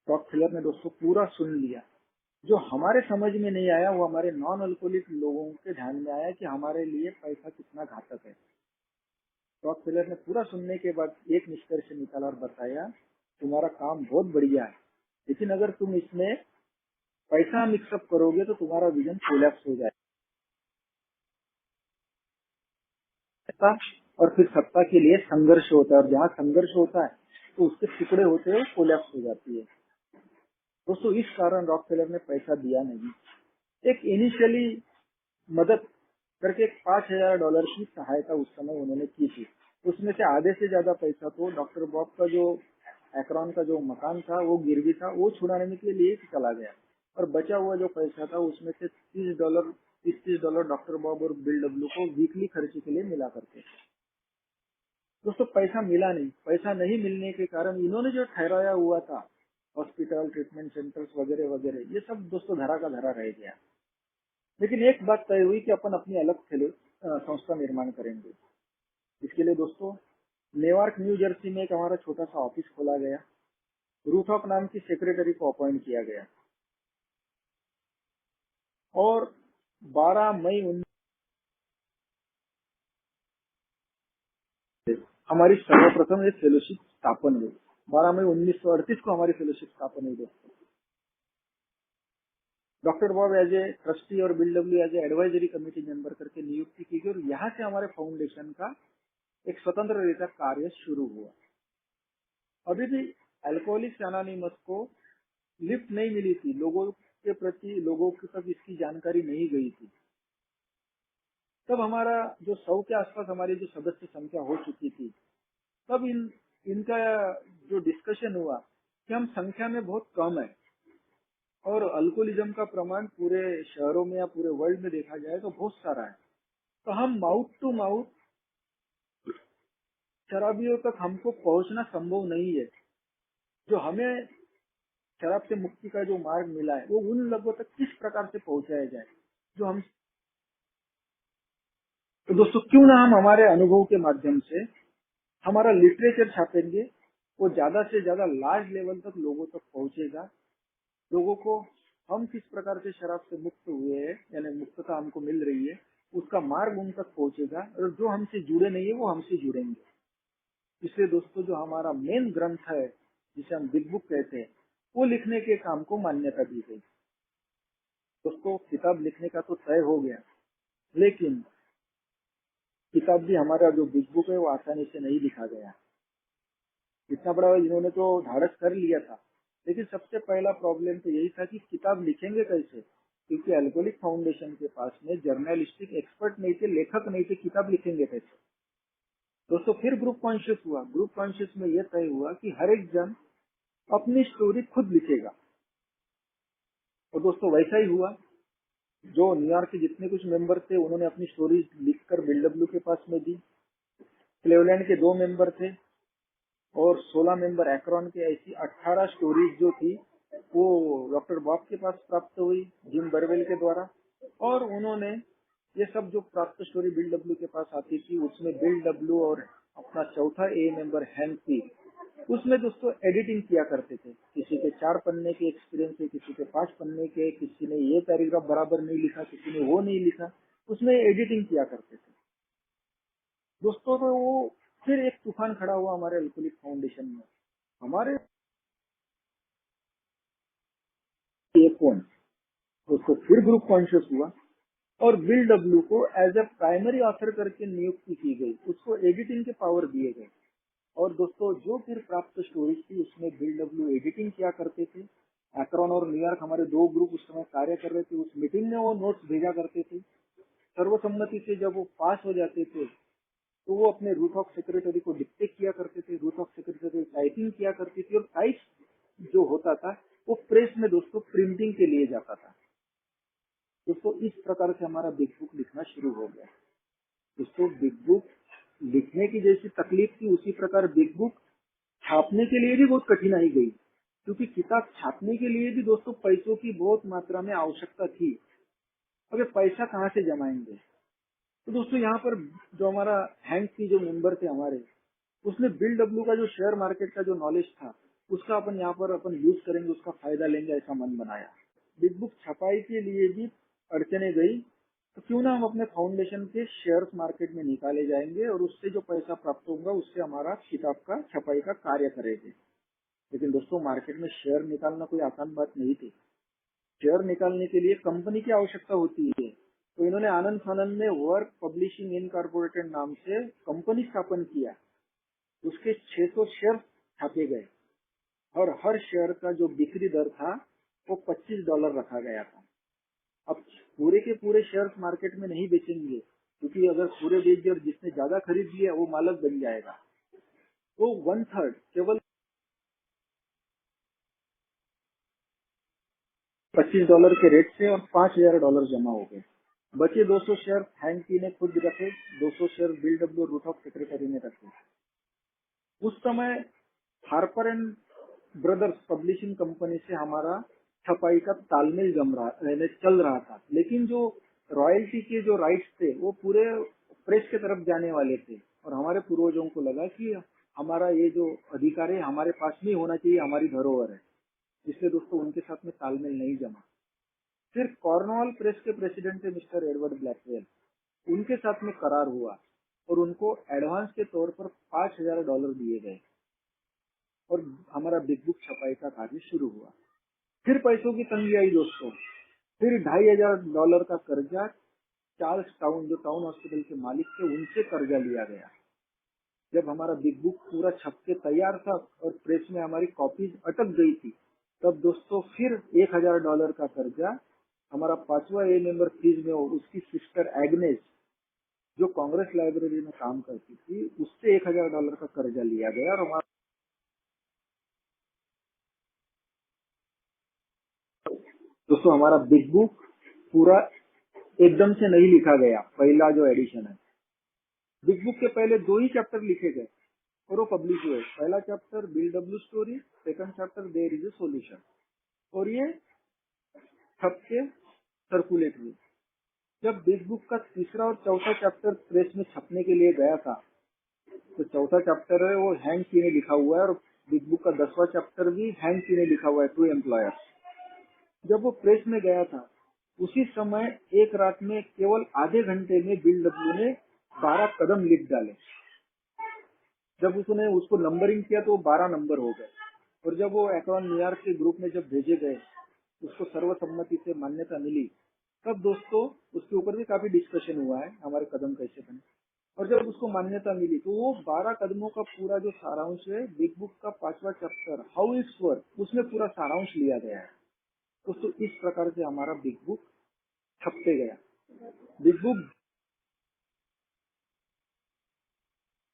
S1: रॉकफेलर ने दोस्तों पूरा सुन लिया। जो हमारे समझ में नहीं आया वो हमारे नॉन अल्कोहलिक लोगों के ध्यान में आया कि हमारे लिए पैसा कितना घातक है। रॉकफेलर ने पूरा सुनने के बाद एक निष्कर्ष निकाला और बताया, तुम्हारा काम बहुत बढ़िया है, लेकिन अगर तुम इसमें पैसा मिक्सअप करोगे तो तुम्हारा विजन कोलैप्स हो जाएगा। सत्ता और फिर सत्ता के लिए संघर्ष होता है, और जहाँ संघर्ष होता है तो उसके टुकड़े होते हैं, कोलैप्स हो जाती है। दोस्तों इस कारण रॉकफेलर ने पैसा दिया नहीं। एक इनिशियली मदद करके $5,000 की सहायता उस समय उन्होंने की थी। उसमें से आधे से ज्यादा पैसा तो डॉक्टर बॉब का जो एक्रोन का जो मकान था वो गिरवी था, वो छुड़ाने के लिए चला गया, और बचा हुआ जो पैसा था उसमें से $30 डॉक्टर बॉब और बिल डब्ल्यू को वीकली खर्चे के लिए मिला करते थे। दोस्तों पैसा मिला नहीं। पैसा नहीं मिलने के कारण इन्होंने जो ठहराया हुआ था हॉस्पिटल, ट्रीटमेंट सेंटर्स वगैरह वगैरह, ये सब दोस्तों धरा का धरा रह गया। लेकिन एक बात तय हुई कि अपन अपनी अलग संस्था निर्माण करेंगे। इसके लिए दोस्तों न्यूयॉर्क न्यू जर्सी में एक हमारा छोटा सा ऑफिस खोला गया। रूथॉक नाम की सेक्रेटरी को अपॉइंट किया गया, और 12 मई हमारी सर्वप्रथम एक फेलोशिप स्थापन हुई। 12 मई 1938 को हमारी फेलोशिप स्थापन हुई दोस्तों। Doctor Bob as a trustee और Bill W as a advisory committee member करके नियुक्ति की गई, और यहाँ से हमारे फाउंडेशन का एक स्वतंत्र रीता कार्य शुरू हुआ। अभी भी अल्कोहलिक्स एनोनिमस को लिफ्ट नहीं मिली थी, लोगों के प्रति लोगों तक इसकी जानकारी नहीं गई थी। तब हमारा जो 100 के आसपास हमारी जो सदस्य संख्या हो चुकी थी, तब इनका जो डिस्कशन हुआ कि हम संख्या में बहुत कम है, और अल्कोहलिज्म का प्रमाण पूरे शहरों में या पूरे वर्ल्ड में देखा जाए तो बहुत सारा है, तो हम माउथ टू माउथ शराबियों तक हमको पहुंचना संभव नहीं है। जो हमें शराब से मुक्ति का जो मार्ग मिला है वो उन लोगों तक किस प्रकार से पहुंचाया जाए जो हम। तो दोस्तों क्यों ना हम हमारे अनुभव के माध्यम से हमारा लिटरेचर छापेंगे, वो ज्यादा से ज्यादा लार्ज लेवल तक लोगों तक पहुंचेगा। लोगों को हम किस प्रकार से शराब से मुक्त हुए हैं, यानी मुक्तता हमको मिल रही है, उसका मार्ग उन तक पहुंचेगा, और जो हमसे जुड़े नहीं है वो हमसे जुड़ेंगे। इसलिए दोस्तों जो हमारा मेन ग्रंथ है जिसे हम बिग बुक कहते हैं, वो लिखने के काम को मान्यता दी गई। दोस्तों किताब लिखने का तो तय हो गया, लेकिन किताब भी हमारा जो बिग बुक है वो आसानी से नहीं लिखा गया। इतना बड़ा इन्होंने तो धारस कर लिया था, लेकिन सबसे पहला प्रॉब्लम तो यही था कि किताब लिखेंगे कैसे, क्योंकि अल्कोहलिक फाउंडेशन के पास में जर्नलिस्टिक एक्सपर्ट नहीं थे, लेखक नहीं थे, किताब लिखेंगे कैसे। दोस्तों फिर ग्रुप कॉन्शियस हुआ। ग्रुप कॉन्शियस में यह तय हुआ कि हर एक जन अपनी स्टोरी खुद लिखेगा, और दोस्तों वैसा ही हुआ। जो न्यूयॉर्क के जितने कुछ मेंबर थे उन्होंने अपनी स्टोरी लिखकर बिल डब्ल्यू के पास में दी। क्लेवलैंड के 2 मेंबर थे और 16 मेंबर एक्रोन के, ऐसी 18 स्टोरीज जो थी वो डॉक्टर बॉब के पास प्राप्त हुई जिम बर्वेल के द्वारा, और उन्होंने ये सब जो प्राप्त स्टोरी बिल डब्ल्यू के पास आती थी उसमें बिल डब्ल्यू और अपना चौथा ए मेंबर हैंक पी उसमें दोस्तों एडिटिंग किया करते थे। किसी के 4 पन्ने के एक्सपीरियंस है, किसी के 5 पन्ने के, किसी ने ये पैराग्राफ बराबर नहीं लिखा, किसी ने वो नहीं लिखा, उसमें एडिटिंग किया करते थे दोस्तों। तो वो फिर एक तूफान खड़ा हुआ हमारे अल्कोहलिक फाउंडेशन में। हमारे ये कौन दोस्तों, फिर ग्रुप कॉन्शियस हुआ और बिल डब्ल्यू को एज ए प्राइमरी ऑथर करके नियुक्ति की गई, उसको एडिटिंग के पावर दिए गए। और दोस्तों जो फिर प्राप्त स्टोरीज थी उसमें बिल डब्ल्यू एडिटिंग किया करते थे। एक्रोन और न्यूयॉर्क हमारे 2 ग्रुप उस समय कार्य कर रहे थे। उस मीटिंग में वो नोट्स भेजा करते थे। सर्वसम्मति से जब वो पास हो जाते थे तो वो अपने रूथ ऑफ सेक्रेटरी को डिक्टेट किया करते थे। रूथ ऑफ सेक्रेटरी टाइपिंग किया करती थी, और टाइप जो होता था वो प्रेस में दोस्तों प्रिंटिंग के लिए जाता था। दोस्तों इस प्रकार से हमारा बिग बुक लिखना शुरू हो गया। दोस्तों बिग बुक लिखने की जैसी तकलीफ थी, उसी प्रकार बिग बुक छापने के लिए भी बहुत कठिनाई गई, क्योंकि किताब छापने के लिए भी दोस्तों पैसों की बहुत मात्रा में आवश्यकता थी। अगर पैसा कहाँ से जमाएंगे, तो दोस्तों यहाँ पर जो हमारा हैंक की जो मेंबर थे हमारे, उसने बिल डब्ल्यू का जो शेयर मार्केट का जो नॉलेज था उसका अपन यहाँ पर अपन यूज करेंगे, उसका फायदा लेंगे, ऐसा मन बनाया। बिग बुक छपाई के लिए भी अड़चने गई, तो क्यों ना हम अपने फाउंडेशन के शेयर मार्केट में निकाले जाएंगे और उससे जो पैसा प्राप्त होगा उससे हमारा किताब का छपाई का कार्य करेंगे। लेकिन दोस्तों मार्केट में शेयर निकालना कोई आसान बात नहीं थी। शेयर निकालने के लिए कंपनी की आवश्यकता होती है, तो इन्होंने आनंद फानंद में वर्क पब्लिशिंग इनकॉर्पोरेटेड नाम से कंपनी स्थापन किया। उसके 600 शेयर छापे गए और हर शेयर का जो बिक्री दर था वो $25 रखा गया था। अब पूरे के पूरे शेयर्स मार्केट में नहीं बेचेंगे, क्योंकि अगर पूरे बेच दिए और जिसने ज्यादा खरीद लिया वो मालक बन जाएगा। तो 1/3 केवल $25 के रेट से और $5,000 जमा हो गए। बचे 200 शेयर हैंक की ने खुद रखे, 200 share Bill W Root of secretary ने रखे। उस समय Harper and Brothers publishing company से हमारा छपाई का तालमेल जम रहा यानी चल रहा था, लेकिन जो रॉयल्टी के जो राइट्स थे वो पूरे प्रेस के तरफ जाने वाले थे और हमारे पूर्वजों को लगा कि हमारा ये जो अधिकार है हमारे पास नहीं होना चाहिए, हमारी धरोहर है। इसलिए दोस्तों उनके साथ में तालमेल नहीं जमा। फिर कॉर्नवॉल प्रेस के प्रेसिडेंट थे मिस्टर एडवर्ड ब्लैकवेल, उनके साथ में करार हुआ और उनको एडवांस के तौर पर $5,000 दिए गए और हमारा बिग बुक छपाई का कार्य शुरू हुआ। फिर पैसों की तंगी आई दोस्तों, फिर $2,500 का कर्जा चार्ल्स टाउन जो टाउन हॉस्पिटल के मालिक थे उनसे कर्जा लिया गया। जब हमारा बिग बुक पूरा छप के तैयार था और प्रेस में हमारी कॉपीज अटक गई थी, तब दोस्तों फिर $1,000 का कर्जा हमारा 5वां ए मेंबर फीस में उसकी सिस्टर एग्नेस जो कांग्रेस लाइब्रेरी में काम करती थी उससे $1,000 का कर्जा लिया गया और हमारा दोस्तों हमारा बिग बुक पूरा एकदम से नहीं लिखा गया। पहला जो एडिशन है बिग बुक के पहले 2 ही चैप्टर लिखे गए और वो पब्लिश हुए। पहला chapter Bill W story, second chapter there is a solution, और ये छप के सर्कुलेट हुए। जब बिग बुक का तीसरा और चौथा चैप्टर प्रेस में छपने के लिए गया था, तो चौथा चैप्टर है वो हैंक की ने लिखा हुआ है और बिग बुक का 10वां चैप्टर भी हैंक की ने लिखा हुआ है, टू एम्प्लॉयर्स। जब वो प्रेस में गया था उसी समय एक रात में केवल आधे घंटे में बिल डब्ल्यू ने 12 कदम लिख डाले। जब उसने उसको नंबरिंग किया तो वो 12 नंबर हो गए और जब वो अक्रॉन न्यूयॉर्क के ग्रुप में जब भेजे गए उसको सर्वसम्मति से मान्यता मिली, तब दोस्तों उसके ऊपर भी काफी डिस्कशन हुआ है हमारे कदम कैसे बने। और जब उसको मान्यता मिली तो वो 12 कदमों का पूरा जो सारांश है बिग बुक का 5वां चैप्टर हाउ इट्स वर्क उसमें पूरा सारांश लिया गया है दोस्तों। इस प्रकार से हमारा बिग बुक छपते गया। बिग बुक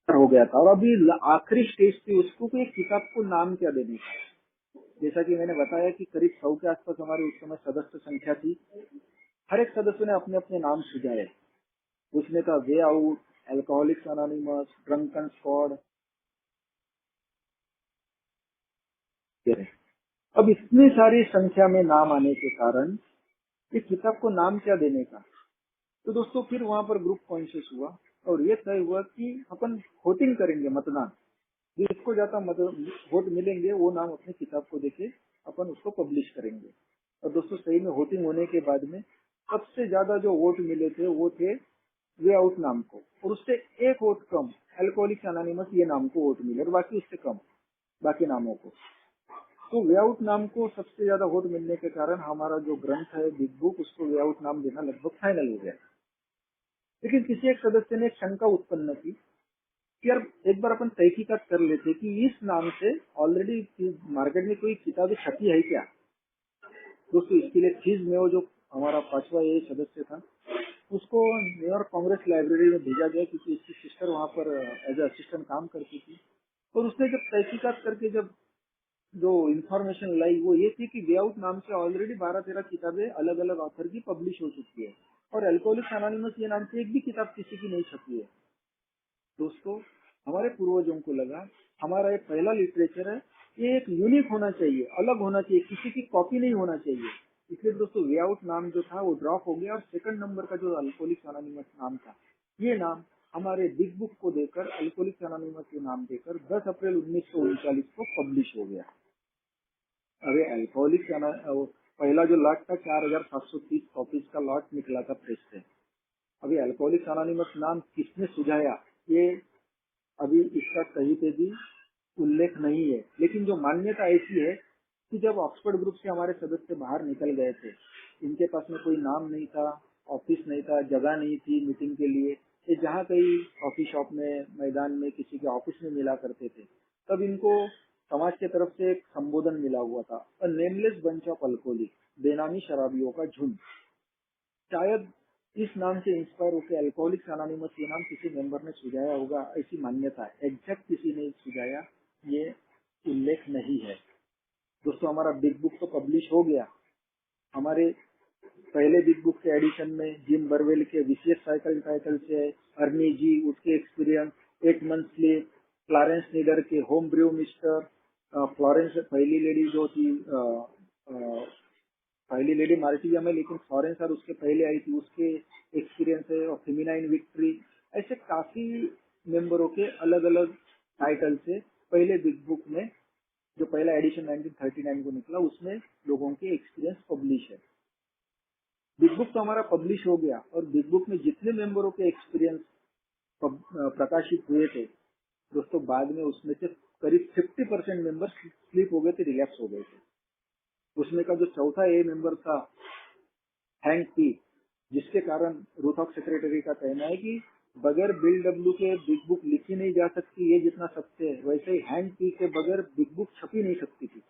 S1: हो गया था और अभी आखिरी स्टेज थी उसको कोई किताब को नाम क्या देने का। जैसा कि मैंने बताया कि करीब 100 के आसपास हमारे उस समय सदस्य संख्या थी। हर एक सदस्य ने अपने अपने नाम सुझाए। उसने कहा way out, alcoholics anonymous, drunken squad. अब इतनी सारी संख्या में नाम आने के कारण इस किताब को नाम क्या देने का, तो दोस्तों फिर वहां पर ग्रुप कॉन्शियस हुआ और ये तय हुआ कि अपन वोटिंग करेंगे, मतदान, जिसको ज्यादा वोट मिलेंगे वो नाम अपनी किताब को देके अपन उसको पब्लिश करेंगे। और दोस्तों सही में वोटिंग होने के बाद में सबसे ज्यादा जो वोट मिले थे वो थे वे आउट नाम को, और उससे एक वोट कम अल्कोहलिक्स अनोनिमस ये नाम को वोट मिले और बाकी उससे कम बाकी नामों को। तो वे आउट नाम को सबसे ज्यादा वोट मिलने के कारण हमारा जो ग्रंथ है बिग बुक उसको वे आउट नाम देना लगभग फाइनल हो गया। लेकिन किसी एक सदस्य ने एक शंका उत्पन्न की कि यार एक बार अपन तहकीकात कर लेते कि इस नाम से ऑलरेडी मार्केट में कोई किताबें छपी है क्या। दोस्तों इसके लिए फीस में वो जो हमारा 5वां ये सदस्य था उसको न्यूयॉर्क कांग्रेस लाइब्रेरी में भेजा गया क्योंकि उसकी सिस्टर वहाँ पर एज असिस्टेंट काम करती थी। और उसने जब तहकीकात करके जब जो इन्फॉर्मेशन लाई वो ये थी कि वे आउट नाम से ऑलरेडी 12-13 किताबें अलग अलग ऑथर की पब्लिश हो चुकी है और अल्कोहलिक्स अनोनिमस ये नाम से एक भी किताब किसी की नहीं छपी है। दोस्तों हमारे पूर्वजों को लगा हमारा एक पहला लिटरेचर है ये एक यूनिक होना चाहिए, अलग होना चाहिए, किसी की कॉपी नहीं होना चाहिए। इसलिए दोस्तों वे आउट नाम जो था वो ड्रॉप हो गया और सेकंड नंबर का जो अल्कोहलिक्स अनोनिमस नाम था ये नाम हमारे बिग बुक को देकर अल्कोहलिक्स अनोनिमस के नाम देकर 10 अप्रैल 1939 को पब्लिश हो गया। अरे अल्कोहलिक्स पहला जो लॉट था 4,730 कॉपीज का लॉट निकला था प्रेस से। अभी अल्कोहलिक्स अनोनिमस नाम किसने सुझाया ये अभी इसका कहीं पे भी उल्लेख नहीं है, लेकिन जो मान्यता ऐसी है कि जब ऑक्सफोर्ड ग्रुप से हमारे सदस्य बाहर निकल गए थे, इनके पास में कोई नाम नहीं था ऑफिस नहीं था, जगह नहीं थी मीटिंग के लिए, ये जहाँ कहीं कॉफी शॉप में, मैदान में, किसी के ऑफिस में मिला करते थे, तब इनको समाज की तरफ से एक संबोधन मिला हुआ था, अ नेमलेस बंच ऑफ अल्कोहलिक, बेनामी शराबियों का झुंड। शायद इस नाम से इंस्पायर होकर अल्कोहलिक्स अनोनिमस ये नाम किसी मेंबर ने सुझाया होगा, ऐसी मान्यता है। एग्जैक्ट किसी ने सुझाया ये उल्लेख नहीं है। दोस्तों हमारा बिग बुक तो पब्लिश हो गया। हमारे पहले बिग बुक के एडिशन में जिम बर्वेल के विशेष साइकिल टाइटल से अर्नी जी, उसके एक्सपीरियंस, 8 मंथ स्लीप, फ्लोरेंस नीडर के होम ब्रू मिस्टर, फ्लोरेंस पहली लेडी जो थी, पहली लेडी मार्टिया में, लेकिन फ्लोरेंस और उसके पहले आई थी, उसके एक्सपीरियंस है, और फेमिनाइन विक्ट्री, ऐसे काफी मेंबरों के अलग अलग टाइटल से पहले बिग बुक में, जो पहला एडिशन 1939 को निकला, उसमें लोगों के एक्सपीरियंस पब्लिश है। बिग बुक तो हमारा पब्लिश हो गया, और बिग बुक में जितने मेंबरों के एक्सपीरियंस प्रकाशित हुए थे दोस्तों, बाद में उसमें से करीब 50% मेंबर स्लीप हो गए थे, रिलैप्स हो गए थे। उसमें का जो चौथा ए मेंबर था हैंक पी, जिसके कारण रूथ ऑफ सेक्रेटरी का कहना है कि बगैर बिल डब्ल्यू के बिग बुक लिखी नहीं जा सकती, ये जितना सत्य है, वैसे ही हैंक पी के बगैर बिग बुक छपी नहीं सकती थी।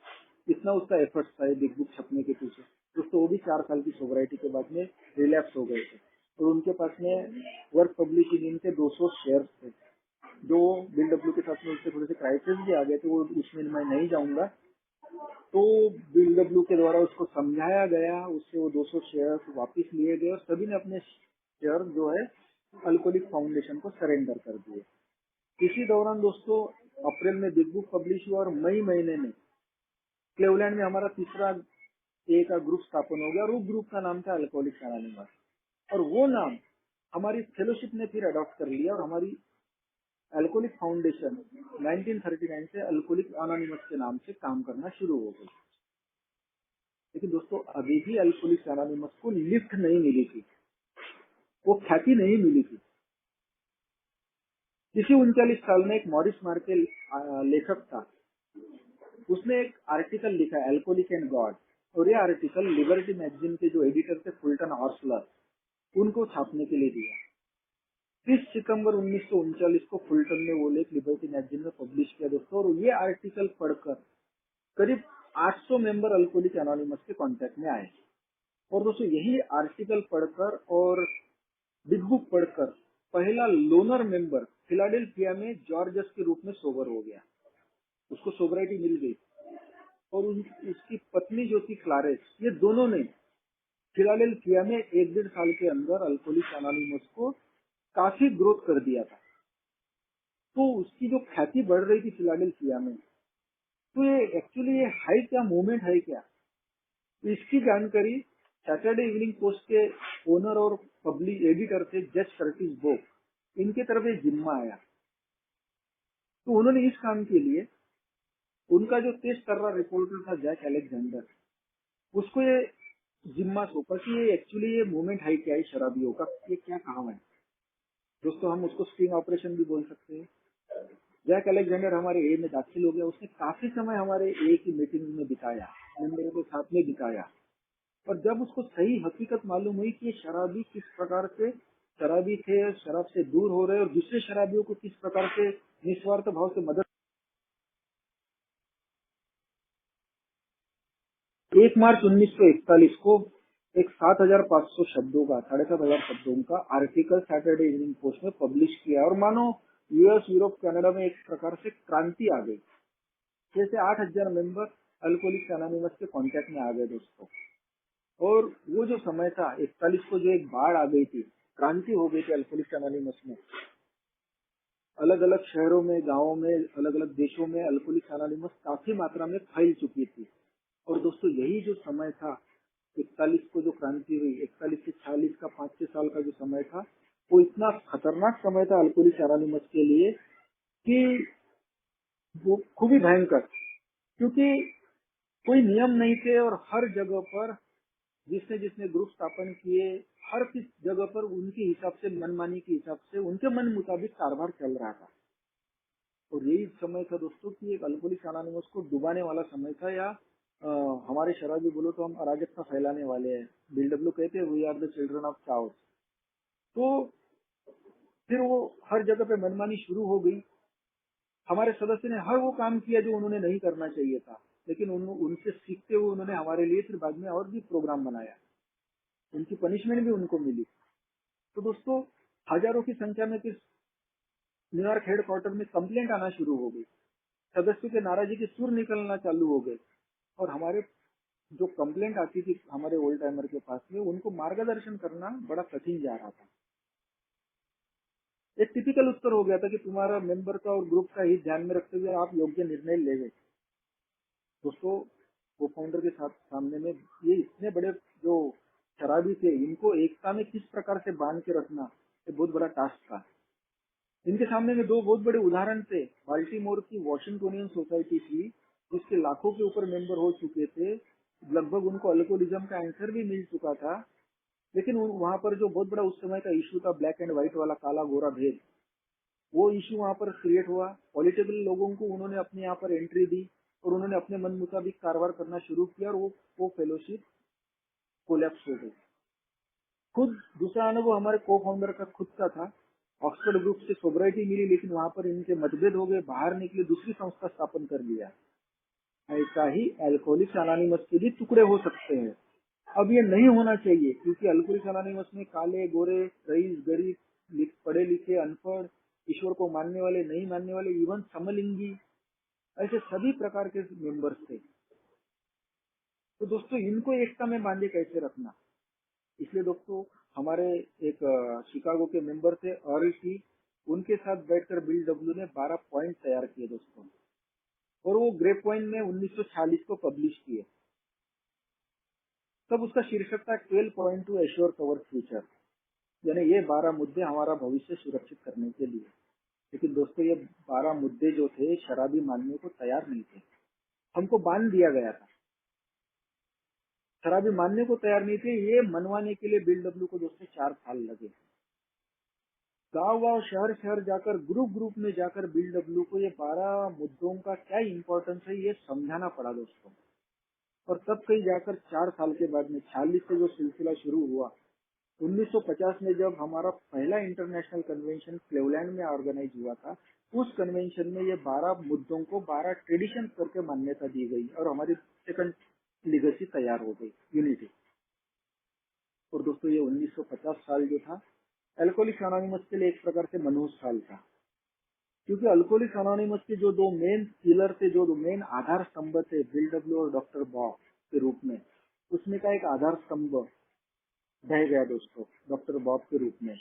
S1: इतना उसका एफर्ट था ये बिग बुक छपने के पीछे। दोस्तों वो भी 4 साल की सोबराइटी के बाद में रिलैप्स हो गए थे, और उनके पास में वर्क पब्लिशिंग इनके 200 शेयर थे, जो बिल डब्ल्यू के साथ में उससे थोड़े से क्राइसिस भी आ गए थे, वो उसमें मैं नहीं जाऊंगा। तो बिल डब्ल्यू के द्वारा उसको समझाया गया, उससे वो 200 शेयर वापस लिए गए, और सभी ने अपने शेयर जो है अल्कोहलिक फाउंडेशन को सरेंडर कर दिए। इसी दौरान दोस्तों अप्रैल में बिग बुक पब्लिश हुआ, और मई महीने में क्लेवलैंड में हमारा तीसरा ए का ग्रुप स्थापन हो गया, और वो ग्रुप का नाम था अल्कोहलिक्स अनोनिमस। और वो नाम हमारी फेलोशिप ने फिर अडॉप्ट कर लिया, और हमारी अल्कोहलिक फाउंडेशन 1939 से अल्कोहलिक अनोनिमस के नाम से काम करना शुरू हो गई। लेकिन दोस्तों अभी भी अल्कोहलिक्स अनोनिमस को लिफ्ट नहीं मिली थी, वो ख्याति नहीं मिली थी। इसी 39 साल में एक मॉरिस मार्केल लेखक था, उसने एक आर्टिकल लिखा अल्कोहलिक एंड गॉड, और ये आर्टिकल लिबर्टी मैगजीन के जो एडिटर थे फुल्टन ऑर्सलर, उनको छापने के लिए दिया। 30 सितंबर 1939 को फुल्टन ने वो लेख लिबर्टी मैगजीन में पब्लिश किया दोस्तों, और ये आर्टिकल पढ़कर करीब 800 मेंबर अल्कोहलिक एनोनिमस के कांटेक्ट में आए। और दोस्तों यही आर्टिकल पढ़कर और बिग बुक पढ़कर पहला लोनर मेंबर फिलाडेल्फिया में जॉर्जस के रूप में सोबर हो गया, उसको सोबराइटी मिल गई। और उसकी पत्नी जो थी क्लारेस, ये दोनों ने फिलाडेल्फिया में 1-1.5 साल के अंदर अल्कोहलिक एनोनिमस को काफी ग्रोथ कर दिया था। तो उसकी जो ख्याति बढ़ रही थी फिलाडेल्फिया में, तो ये एक्चुअली ये है क्या, मूवमेंट है क्या, तो इसकी जानकारी सैटरडे इवनिंग पोस्ट के ओनर और पब्लिक एडिटर थे जज कर्टिस बोक, इनके तरफ एक जिम्मा आया। तो उन्होंने इस काम के लिए उनका जो तेज तर्रा रिपोर्टर था जैक अलेक्जेंडर, उसको ये जिम्मा सौंपा कि ये एक्चुअली ये मूवमेंट है क्या, शराबियों का ये क्या काम है। दोस्तों हम उसको स्टिंग ऑपरेशन भी बोल सकते हैं। जैक अलेक्जेंडर हमारे ए में दाखिल हो गया, उसने काफी समय हमारे ए की मीटिंग में बिताया, मेंबरों के साथ में बिताया। और जब उसको सही हकीकत मालूम हुई कि ये शराबी किस प्रकार से शराबी थे, शराब से दूर हो रहे, और दूसरे शराबियों को किस प्रकार से निस्वार्थ भाव से मदद। 1 मार्च 1941 को एक 7,500 शब्दों का, 7,500 शब्दों का आर्टिकल सैटरडे इवनिंग पोस्ट में पब्लिश किया, और मानो यूएस, यूरोप, कनाडा में एक प्रकार से क्रांति आ गई। जैसे 8,000 मेंबर अल्कोहलिक्स एनोनिमस के कांटेक्ट में आ गए दोस्तों। और वो जो समय था 41 को, जो एक बाढ़ आ गई थी, क्रांति हो गई थी अल्कोहलिक्स एनोनिमस में। अलग अलग शहरों में, गांवों में, अलग अलग देशों में अल्कोहलिक्स एनोनिमस काफी मात्रा में फैल चुकी थी। और दोस्तों यही जो समय था 41 को जो क्रांति हुई, 41 से 46 का 5-6 साल का जो समय था, वो इतना खतरनाक समय था अल्कोहलिक्स एनोनिमस के लिए कि वो खूब ही भयंकर, क्योंकि कोई नियम नहीं थे, और हर जगह पर जिसने जिसने ग्रुप स्थापन किए, हर किस जगह पर उनके हिसाब से, मनमानी के हिसाब से, उनके मन मुताबिक कारभार चल रहा था। और यही समय था दोस्तों कि एक अल्कोहलिक्स एनोनिमस को डुबाने वाला समय था, या हमारे शराबी बोलो तो हम अराजकता फैलाने वाले हैं। बीएलडब्ल्यू कहते हैं we are the children of chaos. तो फिर वो हर जगह पे मनमानी शुरू हो गई। हमारे सदस्य ने हर वो काम किया जो उन्होंने नहीं करना चाहिए था, लेकिन उनसे सीखते हुए उन्होंने हमारे लिए फिर बाद में और भी प्रोग्राम बनाया। उनकी पनिशमेंट भी उनको मिली। तो दोस्तों, हजारों की संख्या में फिर न्यूयॉर्क हेडक्वार्टर में कंप्लेंट आना शुरू हो गई। सदस्यों के नाराजगी के सुर निकलना चालू हो गए और हमारे जो कंप्लेंट आती थी हमारे ओल्ड टाइमर के पास में, उनको मार्गदर्शन करना बड़ा कठिन जा रहा था। एक टिपिकल उत्तर हो गया था कि तुम्हारा मेंबर का और ग्रुप का हित ध्यान में रखते हुए आप योग्य निर्णय ले गए। दोस्तों, को फाउंडर के साथ सामने में ये इतने बड़े जो शराबी थे, इनको एकता में किस प्रकार से बांध के रखना ये बहुत बड़ा टास्क था। इनके सामने में दो बहुत बड़े उदाहरण थे। बाल्टीमोर की वॉशिंगटोनियन सोसाइटी थी, जिसके लाखों के ऊपर मेंबर हो चुके थे। लगभग उनको अल्कोहलिज्म का आंसर भी मिल चुका था, लेकिन वहां पर जो बहुत बड़ा उस समय का इशू था, ब्लैक एंड व्हाइट वाला, काला गोरा भेद, वो इशू वहां पर क्रिएट हुआ। पॉलिटिकल लोगों को उन्होंने अपने यहाँ पर एंट्री दी और उन्होंने अपने मन मुताबिक कारवार करना शुरू किया और वो फेलोशिप कोलैप्स हो गई। खुद दूसरा अनुभव हमारे को फाउंडर का खुद का था। ऑक्सफोर्ड ग्रुप से सोब्राइटी मिली, लेकिन वहां पर इनके मतभेद हो गए, बाहर निकले, दूसरी संस्था स्थापन कर लिया। ऐसा ही अल्कोहलिक्स अनोनिमस के भी टुकड़े हो सकते हैं। अब ये नहीं होना चाहिए, क्योंकि अल्कोहलिक्स अनोनिमस में काले गोरे, रईस गरीब, पढ़े लिखे अनपढ़, ईश्वर को मानने वाले नहीं मानने वाले, इवन समलिंगी, ऐसे सभी प्रकार के मेंबर्स थे। तो दोस्तों, इनको एकता में बांधे कैसे रखना, इसलिए दोस्तों हमारे एक शिकागो के मेंबर थे अर्ल टी, उनके साथ बैठकर बिल डब्ल्यू ने 12 पॉइंट तैयार किए दोस्तों, और वो ग्रेप पॉइंट में 1946 को पब्लिश किए। तब उसका शीर्षक था 12 point two assure cover future, यानी ये 12 मुद्दे हमारा भविष्य सुरक्षित करने के लिए। लेकिन दोस्तों, ये 12 मुद्दे जो थे, शराबी मानने को तैयार नहीं थे। हमको बांध दिया गया था, शराबी मानने को तैयार नहीं थे। ये मनवाने के लिए बिल डब्ल्यू को दोस्तों 4 साल लगे। गांव गांव, शहर शहर जाकर, ग्रुप ग्रुप में जाकर बिल डब्ल्यू को ये 12 मुद्दों का क्या इम्पोर्टेंस है ये समझाना पड़ा दोस्तों। और तब कहीं जाकर 4 साल के बाद में 46 से जो सिलसिला शुरू हुआ, 1950 में जब हमारा पहला इंटरनेशनल कन्वेंशन क्लेवलैंड में ऑर्गेनाइज हुआ था, उस कन्वेंशन में ये 12 मुद्दों को 12 ट्रेडिशन करके मान्यता दी गई और हमारी सेकंड लीगेसी तैयार हो गई, यूनिटी। और दोस्तों, ये 1950 साल जो था अल्कोहलिक्स अनोनिमस के लिए एक प्रकार से मनहूस साल था, क्योंकि अल्कोहलिक्स अनोनिमस के जो 2 मेन पिलर थे, जो 2 मेन आधार स्तंभ थे, बिल डब्ल्यू और डॉक्टर बॉब के रूप में, उसमें का एक आधार स्तंभ ढह गया दोस्तों डॉक्टर बॉब के रूप में,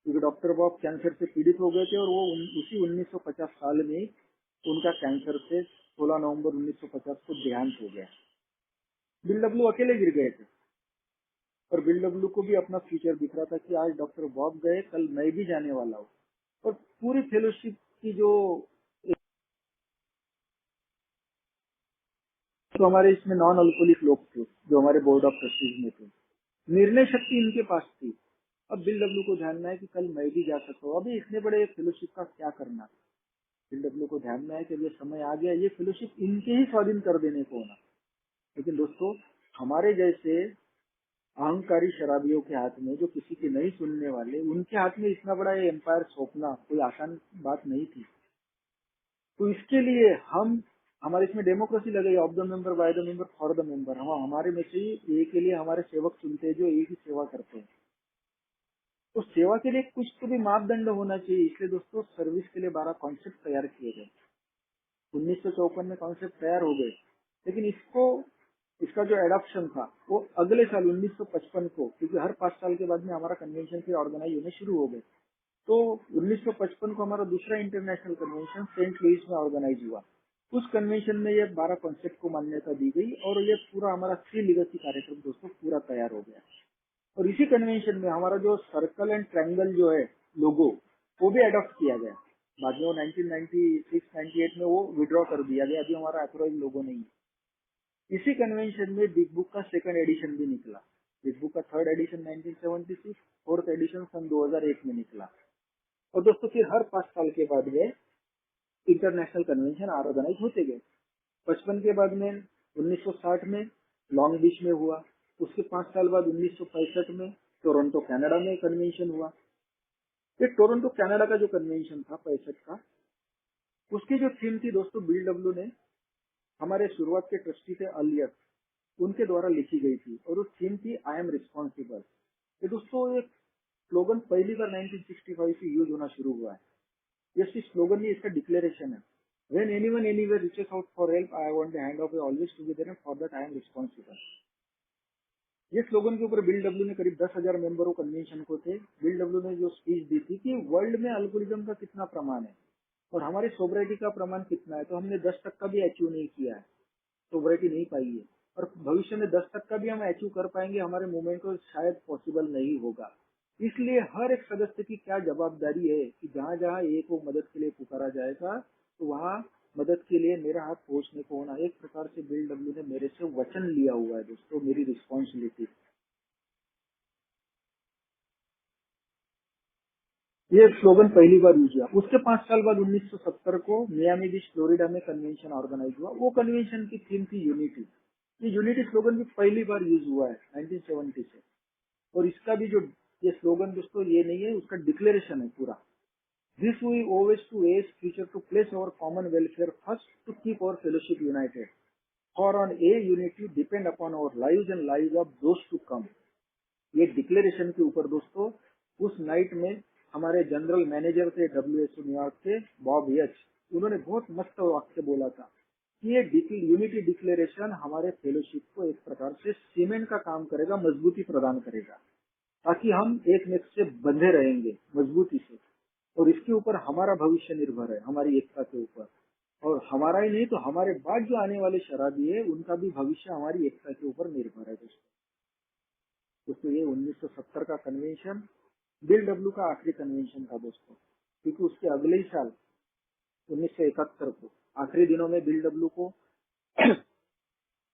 S1: क्योंकि डॉक्टर बॉब कैंसर से पीड़ित हो गए थे और वो उसी 1950 साल में उनका कैंसर से 16 नवंबर 1950 को देहांत हो गया। बिल डब्ल्यू अकेले गिर गए थे और बिल डब्ल्यू को भी अपना फ्यूचर दिख रहा था कि आज डॉक्टर बॉब गए, कल मैं भी जाने वाला हूँ। और पूरी फेलोशिप की जो तो हमारे इसमें नॉन अल्कोहलिक लोग थे जो हमारे बोर्ड ऑफ ट्रस्टीज में थे, निर्णय शक्ति इनके पास थी। अब बिल डब्ल्यू को ध्यान में है कि कल मैं भी जा सकता हूँ, अभी इतने बड़े फेलोशिप का क्या करना। बिल डब्ल्यू को ध्यान में है कि ये समय आ गया, ये फेलोशिप इनके ही स्वाधीन कर देने को होना। लेकिन दोस्तों, हमारे जैसे अहंकारी शराबियों के हाथ में, जो किसी की नहीं सुनने वाले, उनके हाथ में इतना बड़ा ये एम्पायर सौंपना कोई आसान बात नहीं थी। तो इसके लिए हमारे इसमें डेमोक्रेसी लगे, of the member, by the member, for the member. हम हमारे में से ही एक के लिए हमारे सेवक चुनते हैं जो एक ही सेवा करते हैं। तो सेवा के लिए कुछ तो भी मापदंड होना चाहिए। इसलिए दोस्तों, सर्विस के लिए 12 कॉन्सेप्ट तैयार किए गए। 1954 में कॉन्सेप्ट तैयार हो गए, लेकिन इसका जो एडॉप्शन था वो अगले साल 1955 को, क्योंकि हर 5 साल के बाद में हमारा कन्वेंशन फिर ऑर्गेनाइज होने शुरू हो गए। तो 1955 को हमारा दूसरा इंटरनेशनल कन्वेंशन सेंट लुइस में ऑर्गेनाइज हुआ। उस कन्वेंशन में ये 12 कॉन्सेप्ट को मान्यता दी गई और ये पूरा हमारा 3 लीगेसी कार्यक्रम दोस्तों पूरा तैयार हो गया। और इसी कन्वेंशन में हमारा जो सर्कल एंड ट्रायंगल जो है लोगो, वो भी अडॉप्ट किया गया। बाद में वो 1996-98 में वो विड्रॉ कर दिया गया। अभी हमारा अथोराइज लोगो नहीं है। इसी कन्वेंशन में बिग बुक का सेकंड एडिशन भी निकला। बिग बुक का थर्ड एडिशन 1976, फोर्थ एडिशन सन 2001 में निकला। और दोस्तों, फिर हर 5 साल के बाद में इंटरनेशनल कन्वेंशन ऑर्गेनाइज होते गए। 55 के बाद में 1960 में लॉन्ग बीच में हुआ। उसके 5 साल बाद 1965 में टोरंटो कनाडा में कन्वेंशन हुआ। ये टोरंटो कनाडा का जो कन्वेंशन था 65 का, उसकी जो थीम थी दोस्तों, बिल डब्ल्यू ने, हमारे शुरुआत के ट्रस्टी थे अलियट, उनके द्वारा लिखी गई थी और उस थीम थी आई एम रिस्पॉन्सिबल। ये दोस्तों एक स्लोगन पहली बार 1965 से यूज होना शुरू हुआ है। ये सिर्फ स्लोगन नहीं, इसका डिक्लेरेशन है। When anyone anywhere reaches out for help, I want the hand of you always to be there and for that I am responsible. ये स्लोगन के ऊपर बिल डब्ल्यू ने करीब 10,000 मेंबरों कन्वेंशन को थे। बिल डब्ल्यू ने जो स्पीच दी थी कि वर्ल्ड में अल्कोहलिज्म का कितना प्रमाण है और हमारी सोब्रिटी का प्रमाण कितना है, तो हमने 10 तक का भी अचीव नहीं किया है, सोब्रिटी नहीं पाई है, और भविष्य में 10 तक का भी हम अचीव कर पाएंगे, हमारे मूवमेंट को शायद पॉसिबल नहीं होगा। इसलिए हर एक सदस्य की क्या जवाबदारी है कि जहाँ जहाँ एक को मदद के लिए पुकारा जाएगा तो वहाँ मदद के लिए मेरा हाथ पहुंचने को होना। एक प्रकार से बिल डब्ल्यू ने मेरे से वचन लिया हुआ है दोस्तों, मेरी रिस्पॉन्सिबिलिटी। ये स्लोगन पहली बार यूज हुआ। उसके 5 साल बाद 1970 को मियामी बीच फ्लोरिडा में कन्वेंशन ऑर्गेनाइज हुआ। वो कन्वेंशन की थीम थी यूनिटी। ये यूनिटी स्लोगन भी पहली बार यूज हुआ है 1970 से। और इसका भी जो ये स्लोगन दोस्तों ये नहीं है, उसका डिक्लेरेशन है पूरा। This we always to ace future to place our common welfare first to keep our fellowship united. For on a unity depend upon our lives and lives of those to come. ये declaration के ऊपर दोस्तों उस night में हमारे general manager थे WHO New York के Bob यच, उन्होंने बहुत मस्त वाक्य बोला था कि ये यूनिटी डिक्लेरेशन हमारे फेलोशिप को एक प्रकार से सीमेंट का काम करेगा, मजबूती प्रदान करेगा, ताकि हम एक नेक्स्ट से बंधे रहेंगे मजबूती से। और इसके ऊपर हमारा भविष्य निर्भर है, हमारी एकता के ऊपर। और हमारा ही नहीं तो हमारे बाद जो आने वाले शराबी है उनका भी भविष्य हमारी एकता के ऊपर निर्भर है दोस्तों। ये 1970 का कन्वेंशन बिल डब्ल्यू का आखिरी कन्वेंशन था दोस्तों, क्योंकि उसके अगले ही साल 1971 को आखिरी दिनों में बिल डब्ल्यू को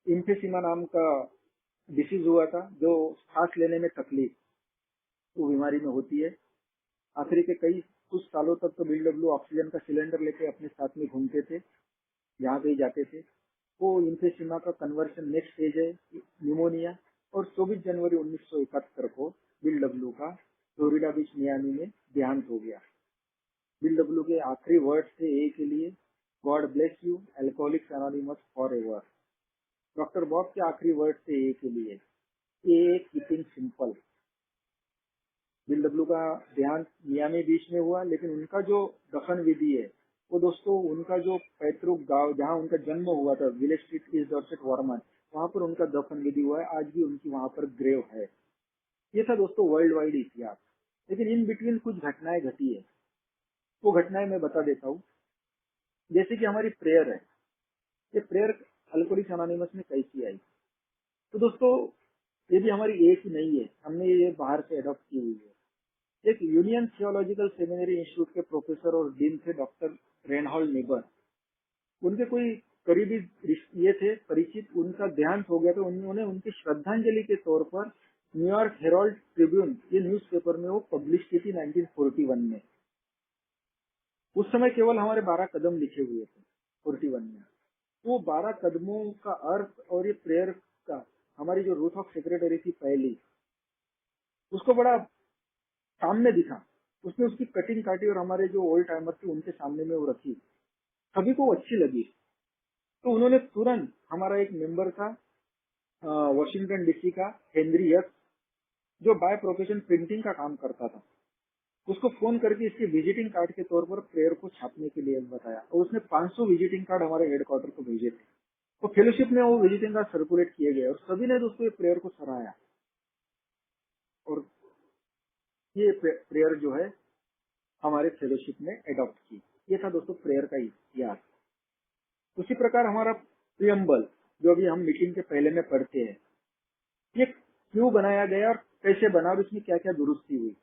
S1: इम्फेसिमा नाम का डिसीज हुआ था, जो सांस लेने में तकलीफ वो बीमारी में होती है। आखिरी के कुछ सालों तक तो बिल डब्ल्यू ऑक्सीजन का सिलेंडर लेके अपने साथ में घूमते थे, जहाँ कहीं जाते थे। वो इम्फेसिमा का कन्वर्शन नेक्स्ट स्टेज है न्यूमोनिया। और 24 जनवरी 1971 को बिल डब्ल्यू का फ्लोरिडा बीच मियामी में देहांत हो गया। बिल डब्ल्यू के आखिरी वर्ड थे ए के लिए, God bless you alcoholics anonymous for ever. Doctor Bob के आखिरी वर्ड थे ए के लिए, ए कीपिंग सिंपल। बिल डब्ल्यू का देहांत मियामी बीच में हुआ, लेकिन उनका जो दफन विधि है वो दोस्तों उनका जो पैतृक गांव जहाँ उनका जन्म हुआ था, village street east Dorset Varman, वहां पर उनका दफन विधि हुआ है। आज भी उनकी वहां पर ग्रेव है। ये था दोस्तों वर्ल्ड वाइड इतिहास। लेकिन इन बिटवीन कुछ घटनाएं घटी है, वो घटनाएं मैं बता देता हूँ। जैसे कि हमारी प्रेयर है, ये प्रेयर अल्कोहलिक्स एनोनिमस में कैसी आई। तो दोस्तों ये भी हमारी एक ही नहीं है, हमने ये बाहर से अडॉप्ट की हुई है। एक यूनियन थियोलॉजिकल सेमिनरी इंस्टीट्यूट के प्रोफेसर और डीन थे डॉक्टर रेनहॉल्ड नेबर। उनके कोई करीबी ये थे परिचित, उनका देहांत हो गया तो उन्होंने उनकी श्रद्धांजलि के तौर पर न्यूयॉर्क हेराल्ड ट्रिब्यून ये न्यूज़पेपर में वो पब्लिश की थी 1941 में। उस समय केवल हमारे 12 कदम लिखे हुए थे 41 में। वो 12 कदमों का अर्थ और ये प्रेयर का हमारी जो रूथ ऑफ सेक्रेटरी थी पहली, उसको बड़ा सामने दिखा। उसने उसकी कटिंग काटी और हमारे जो ओल्ड टाइमर थे उनके सामने में वो रखी। सभी को अच्छी लगी, तो उन्होंने तुरंत हमारा एक मेंबर था वॉशिंगटन डीसी का हेनरी यस, जो बाय प्रोफेशन प्रिंटिंग का काम करता था, उसको फोन करके इसके विजिटिंग कार्ड के तौर पर प्रेयर को छापने के लिए बताया। और उसने 500 विजिटिंग कार्ड हमारे हेडक्वार्टर को भेजे थे। तो फेलोशिप में वो विजिटिंग कार्ड सर्कुलेट किए गए और सभी ने दोस्तों ये प्रेयर को सराहा। और ये प्रेयर जो है हमारे फेलोशिप में एडॉप्ट की। ये था दोस्तों प्रेयर का इतिहास। उसी प्रकार हमारा प्रियम्बल जो अभी हम मीटिंग के पहले में पढ़ते हैं, ये क्यों बनाया गया और कैसे बना और इसमें क्या क्या दुरुस्ती हुई।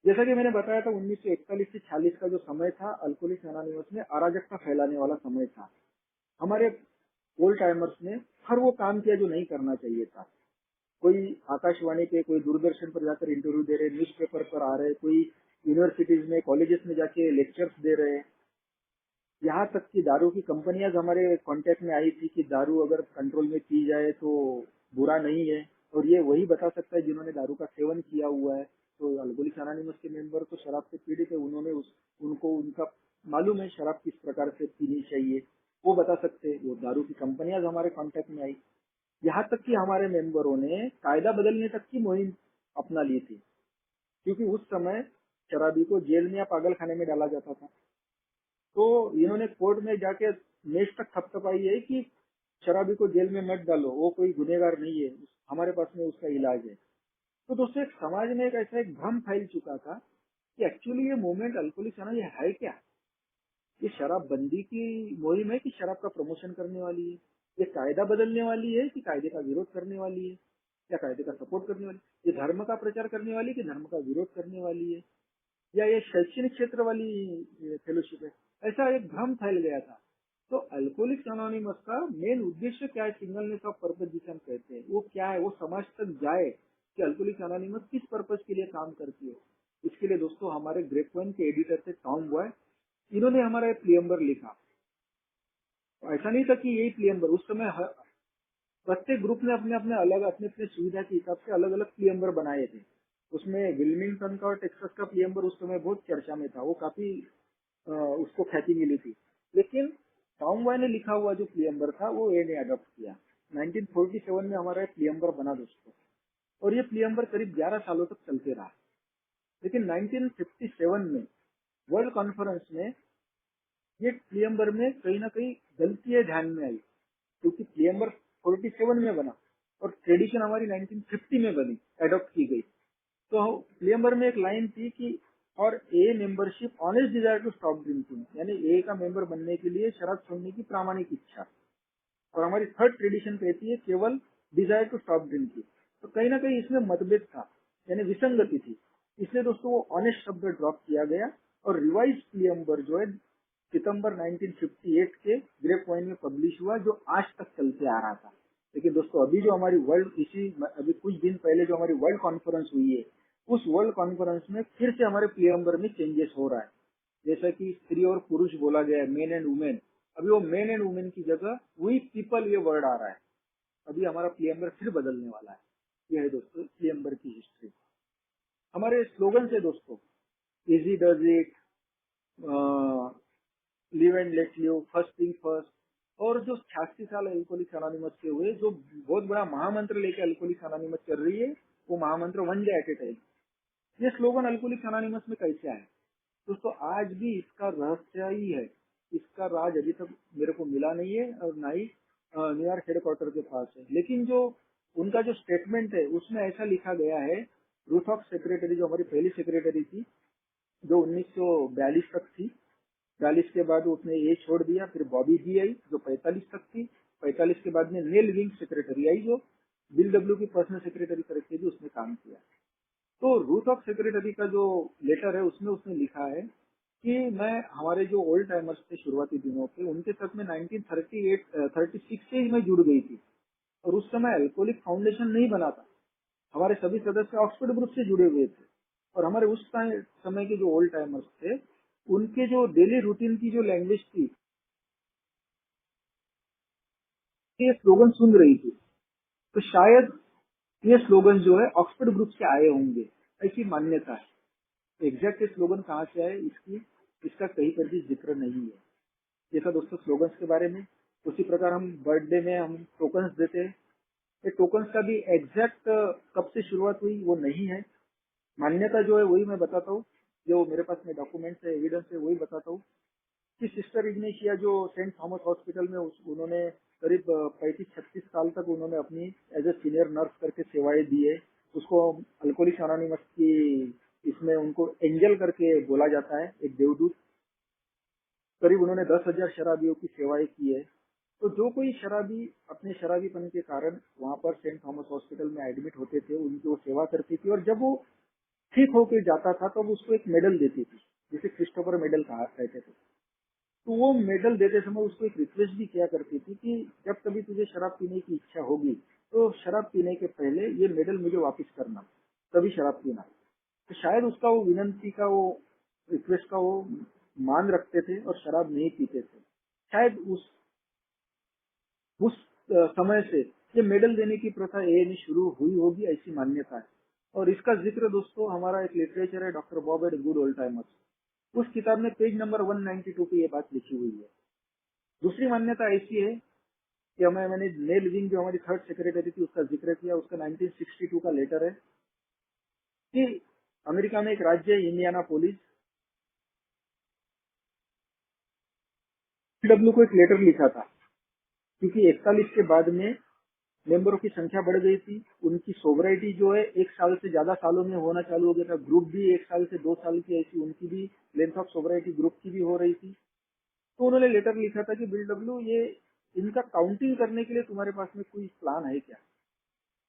S1: जैसा कि मैंने बताया था 1941 से 46 का जो समय था अल्कोहलिक्स एनोनिमस में अराजकता फैलाने वाला समय था। हमारे ओल्ड टाइमर्स ने हर वो काम किया जो नहीं करना चाहिए था। कोई आकाशवाणी पे, कोई दूरदर्शन पर जाकर इंटरव्यू दे रहे, न्यूज़पेपर पर आ रहे, कोई यूनिवर्सिटीज में कॉलेजेस में जाके लेक्चर्स दे रहे। यहाँ तक कि दारू की कंपनियां हमारे कांटेक्ट में आई थी कि दारू अगर कंट्रोल में पी जाए तो बुरा नहीं है, और ये वही बता सकता है जिन्होंने दारू का सेवन किया हुआ है। तो अल्कोहलिक्स अनोनिमस के मेंबर तो शराब से पीड़ित है, उन्होंने उनको उनका मालूम है शराब किस प्रकार से पीनी चाहिए, वो बता सकते हैं। वो दारू की कंपनियां हमारे कांटेक्ट में आई, यहाँ तक कि हमारे मेंबरों ने कायदा बदलने तक की मुहिम अपना ली थी, क्योंकि उस समय शराबी को जेल में या पागल खाने में डाला जाता था। तो इन्होंने कोर्ट में जाके मेज तक थपथपाई है कि शराबी को जेल में मत डालो, वो कोई गुनहगार नहीं है, हमारे पास में उसका इलाज है। तो दोस्तों एक समाज में एक ऐसा एक भ्रम फैल चुका था कि एक्चुअली ये मूवमेंट अल्कोहलिक्स ये है क्या, ये शराब बंदी की मुहिम है कि शराब का प्रमोशन करने वाली है, ये कायदा बदलने वाली है कि कायदे का विरोध करने वाली है, या कायदे का सपोर्ट करने वाली है, ये धर्म का प्रचार करने वाली है कि धर्म का विरोध करने वाली है, या ये शैक्षणिक क्षेत्र वाली फेलोशिप है। ऐसा एक भ्रम फैल गया था। तो अल्कोहलिक्स अनोनिमस का मेन उद्देश्य क्या है, सिंगलनेस ऑफ पर्पस जिसे हम कहते हैं, वो क्या है, वो समाज तक जाए कि अल्कोहलिक्स अनोनिमस किस पर्पस के लिए काम करती है। इसके लिए दोस्तों हमारे ग्रेपवाइन के एडिटर थे टॉम बॉय, इन्होंने हमारा एक प्रियम्बर लिखा। ऐसा नहीं था कि यही प्रियम्बर, उस समय प्रत्येक ग्रुप ने अपने अपने अलग अपने अपने सुविधा के हिसाब से अलग अलग प्रियम्बर बनाए थे। उसमें विल्मिंगटन का और टेक्सास का प्रियम्बर उस समय बहुत चर्चा में था, वो काफी उसको ख्याति मिली थी। लेकिन टॉम बॉय ने लिखा हुआ जो प्रियम्बर था वो ए ने अडॉप्ट किया। 1947 में हमारा एक प्रियम्बर बना दोस्तों, और ये प्रियम्बर करीब 11 सालों तक चलते रहा। लेकिन 1957 में वर्ल्ड कॉन्फ्रेंस में ये प्रियम्बर में कहीं ना कहीं गलतियां ध्यान में आई, क्योंकि प्रियम्बर 47 में बना और ट्रेडिशन हमारी 1950 में बनी, एडॉप्ट की गई। तो प्रियम्बर में एक लाइन थी कि और A membership honest desire to stop drinking, यानी ए का मेंबर बनने के लिए शराब छोड़ने की प्रामाणिक इच्छा। और हमारी थर्ड ट्रेडिशन कहती है केवल डिजायर टू स्टॉप ड्रिंकिंग। तो कहीं ना कहीं इसमें मतभेद था, यानी विसंगति थी, इसलिए दोस्तों वो ऑनेस्ट शब्द ड्रॉप किया गया और रिवाइज प्रियम्बर जो है सितंबर 1958 के ग्रेप वाइन में पब्लिश हुआ, जो आज तक चलते आ रहा था। लेकिन दोस्तों अभी जो हमारी अभी कुछ दिन पहले जो हमारी वर्ल्ड कॉन्फ्रेंस हुई है, उस वर्ल्ड कॉन्फ्रेंस में फिर से हमारे प्रियम्बर में चेंजेस हो रहा है। जैसा कि स्त्री और पुरुष बोला गया है, मेन एंड वुमेन, अभी वो मेन एंड वुमेन की जगह वी पीपल ये वर्ड आ रहा है। अभी हमारा प्रियम्बर फिर बदलने वाला है। यह है दोस्तों प्रियम्बर की हिस्ट्री। हमारे स्लोगन है दोस्तों, easy does it, live and let live, first thing first. और जो 86 साल अल्कोहलिक्स अनोनिमस के हुए, जो बहुत बड़ा महामंत्र लेके अल्कोहलिक्स अनोनिमस चल रही है, वो महामंत्र one day at A time. ये स्लोगन अल्कोहलिक्स अनोनिमस में कैसे आया दोस्तों, आज भी इसका रहस्य ही है, इसका राज अभी तक मेरे को मिला नहीं है, और ना ही न्यूयॉर्क हेडक्वार्टर के पास है। लेकिन जो उनका जो स्टेटमेंट है उसमें ऐसा लिखा गया है, रूथ ऑफ सेक्रेटरी जो हमारी पहली सेक्रेटरी थी, जो 1942 तक थी, 42 के बाद उसने ये छोड़ दिया, फिर बॉबी जी आई जो 45 तक थी, 45 के बाद में नेल विंग सेक्रेटरी आई जो बिल डब्ल्यू की पर्सनल सेक्रेटरी तरह थी, उसने काम किया। तो रूथ ऑफ सेक्रेटरी का जो लेटर है उसमें उसने लिखा है कि मैं हमारे जो ओल्ड टाइमर्स थे शुरुआती दिनों के, उनके साथ में 1936 से ही मैं जुड़ गई थी। और उस समय अल्कोहलिक फाउंडेशन नहीं बना था, हमारे सभी सदस्य ऑक्सफोर्ड ग्रुप से जुड़े हुए थे। और हमारे उस समय के जो ओल्ड टाइमर्स थे, उनके जो डेली रूटीन की जो लैंग्वेज थी, ये स्लोगन सुन रही थी। तो शायद ये स्लोगन जो है ऑक्सफोर्ड ग्रुप से आए होंगे, ऐसी मान्यता है। एग्जैक्ट स्लोगन कहाँ से आए इसका कहीं पर भी जिक्र नहीं है। ये था दोस्तों स्लोगन्स के बारे में। उसी प्रकार हम बर्थडे में हम टोकन्स देते हैं, ये टोकन्स का भी एग्जैक्ट कब से शुरुआत हुई वो नहीं है। मान्यता जो है वही मैं बताता हूँ, जो मेरे पास में डॉक्यूमेंट्स है, एविडेंस है, वही बताता हूँ कि सिस्टर इग्नेशिया जो सेंट थॉमस हॉस्पिटल में उन्होंने करीब 35-36 साल तक उन्होंने अपनी एज ए सीनियर नर्स करके सेवाएं दी है। उसको अल्कोहलिक्स अनोनिमस की इसमें उनको एंजल करके बोला जाता है, एक देवदूत। करीब उन्होंने 10,000 शराबियों की सेवाएं की है। तो जो कोई शराबी अपने शराबीपन के कारण वहां पर सेंट थॉमस हॉस्पिटल में एडमिट होते थे, उनकी वो सेवा करती थी, और जब वो ठीक होकर जाता था तब उसको एक मेडल देती थी, जिसे क्रिस्टोफर मेडल कहा कहते थे। तो वो मेडल देते समय उसको एक रिक्वेस्ट भी किया करती थी कि जब कभी तुझे शराब पीने की इच्छा होगी तो शराब पीने के पहले ये मेडल मुझे वापस करना, तभी शराब पीना। तो शायद उसका वो विनंती का वो रिक्वेस्ट का वो मान रखते थे और शराब नहीं पीते थे। शायद उस समय से ये मेडल देने की प्रथा ए में शुरू हुई होगी, ऐसी मान्यता है। और इसका जिक्र दोस्तों हमारा एक लिटरेचर है, doctor Bob and good old timers, उस किताब में पेज नंबर 192 पे ये बात लिखी हुई है। दूसरी मान्यता ऐसी है कि मैंने ने लिविंग जो हमारी थर्ड सेक्रेटरी थी उसका जिक्र किया, उसका 1962 का लेटर है कि अमेरिका में एक राज्य है इंडियाना पोलिस, डब्ल्यू को एक लेटर लिखा था क्योंकि 41 के बाद में मेंबरों की संख्या बढ़ गई थी, उनकी सोवराइटी जो है 1 साल से ज्यादा सालों में होना चालू हो गया था, ग्रुप भी 1 साल से 2 साल की ऐसी उनकी भी लेंथ ऑफ सोवराइटी ग्रुप की भी हो रही थी। तो उन्होंने लेटर लिखा था कि बिल डब्ल्यू, ये इनका काउंटिंग करने के लिए तुम्हारे पास में कोई प्लान है क्या?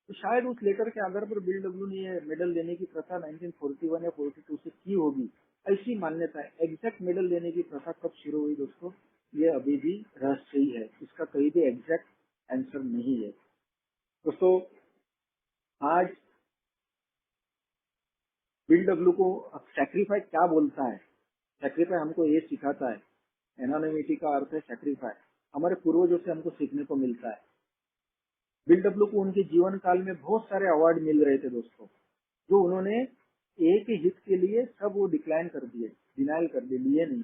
S1: तो शायद उस लेटर के आधार पर बिल डब्ल्यू ने ये मेडल देने की प्रथा 1941 या 42 से की होगी, ऐसी मान्यता है। एग्जैक्ट मेडल देने की प्रथा कब शुरू हुई दोस्तों, ये अभी भी रहस्य ही है, इसका कहीं भी एग्जैक्ट आंसर नहीं है दोस्तों। आज बिल डब्ल्यू को सैक्रिफाई क्या बोलता है? सैक्रिफाई हमको ये सिखाता है, एनोनिमिटी का अर्थ है सैक्रिफाई, हमारे पूर्वजों से हमको सीखने को मिलता है। बिल डब्ल्यू को उनके जीवन काल में बहुत सारे अवार्ड मिल रहे थे दोस्तों, जो उन्होंने एक ही हित के लिए सब वो डिक्लाइन कर दिए, डिनाइल कर दिए, लिए नहीं।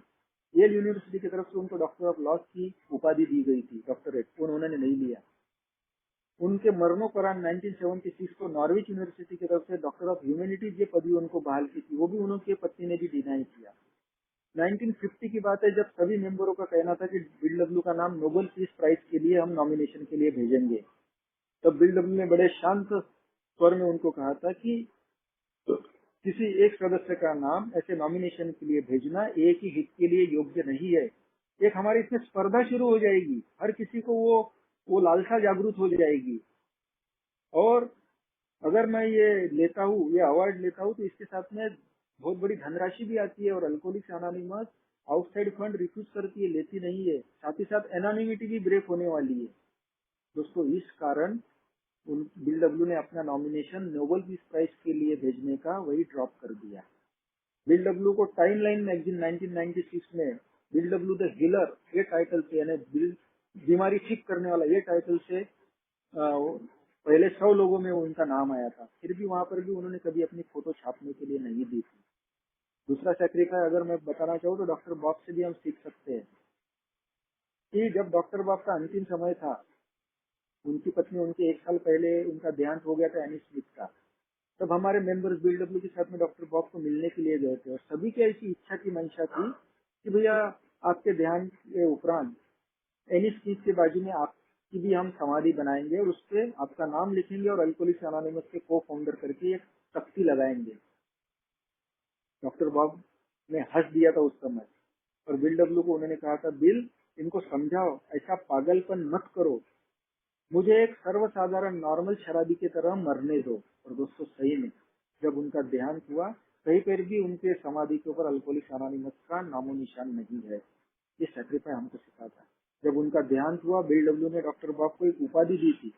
S1: येल यूनिवर्सिटी की तरफ से उनको डॉक्टर ऑफ लॉज की उपाधि दी गई थी, डॉक्टरेट, उन्होंने नहीं लिया। उनके मरणोपरांत 1976 को नॉर्विच यूनिवर्सिटी की तरफ से डॉक्टर ऑफ ह्यूमैनिटीज ये पदवी उनको बहाल की थी, वो भी उनके पत्नी ने भी डिनाई किया। 1950 की बात है जब सभी मेंबरों का कहना था कि बिल डब्ल्यू का नाम नोबेल पीस प्राइज के लिए हम नॉमिनेशन के लिए भेजेंगे, तब बिल डब्ल्यू ने बड़े शांत स्वर में उनको कहा था कि किसी एक सदस्य का नाम ऐसे नॉमिनेशन के लिए भेजना एक ही हित के लिए योग्य नहीं है। एक हमारी इसमें स्पर्धा शुरू हो जाएगी, हर किसी को वो लालसा जागृत हो जाएगी। और अगर मैं ये लेता हूँ, ये अवार्ड लेता हूँ, तो इसके साथ में बहुत बड़ी धनराशि भी आती है और Alcoholics Anonymous outside fund refuse करती है, लेती नहीं है। साथ ही साथ एनोनिमिटी भी ब्रेक होने वाली है दोस्तों। इस कारण बिल डब्ल्यू ने अपना नॉमिनेशन नोबेल पीस प्राइज के लिए भेजने का वही ड्रॉप कर दिया। बिल डब्ल्यू को टाइमलाइन मैगजीन 1996 में बिल डब्ल्यू द हीलर ये टाइटल से, यानी बीमारी ठीक करने वाला ये टाइटल से पहले 100 लोगों में उनका नाम आया था। फिर भी वहां पर भी उन्होंने कभी अपनी फोटो छापने के लिए नहीं दी थी। दूसरा सैक्रिफाई अगर मैं बताना चाहूँ तो डॉक्टर बॉब से भी हम सीख सकते हैं कि जब डॉक्टर बॉब का अंतिम समय था, उनकी पत्नी, उनके 1 साल पहले उनका देहांत हो गया था एनी स्मिथ का, तब हमारे मेंबर्स बिल डब्ल्यू के साथ में डॉक्टर बॉब को मिलने के लिए गए थे और सभी की ऐसी इच्छा की मंशा थी कि भैया आपके देहांत के उपरांत एनी स्मिथ के बाजू में आपकी भी हम समाधि बनाएंगे और उस पर आपका नाम लिखेंगे और अल्कोहलिक्स एनोनिमस के को फाउंडर करके एक तख्ती लगाएंगे। डॉक्टर बॉब ने हंस दिया था उस समय और बिल डब्ल्यू को उन्होंने कहा था, बिल इनको समझाओ, ऐसा पागलपन मत करो, मुझे एक सर्वसाधारण नॉर्मल शराबी की तरह मरने दो। और दोस्तों सही में जब उनका देहांत हुआ, कहीं पर भी उनके समाधि के ऊपर अल्कोहलिक्स एनोनिमस का नामो निशान नहीं है। ये सैक्रिफाई हमको सिखाता है। जब उनका देहांत हुआ, बिल डब्ल्यू ने डॉक्टर बॉब को एक उपाधि दी थी,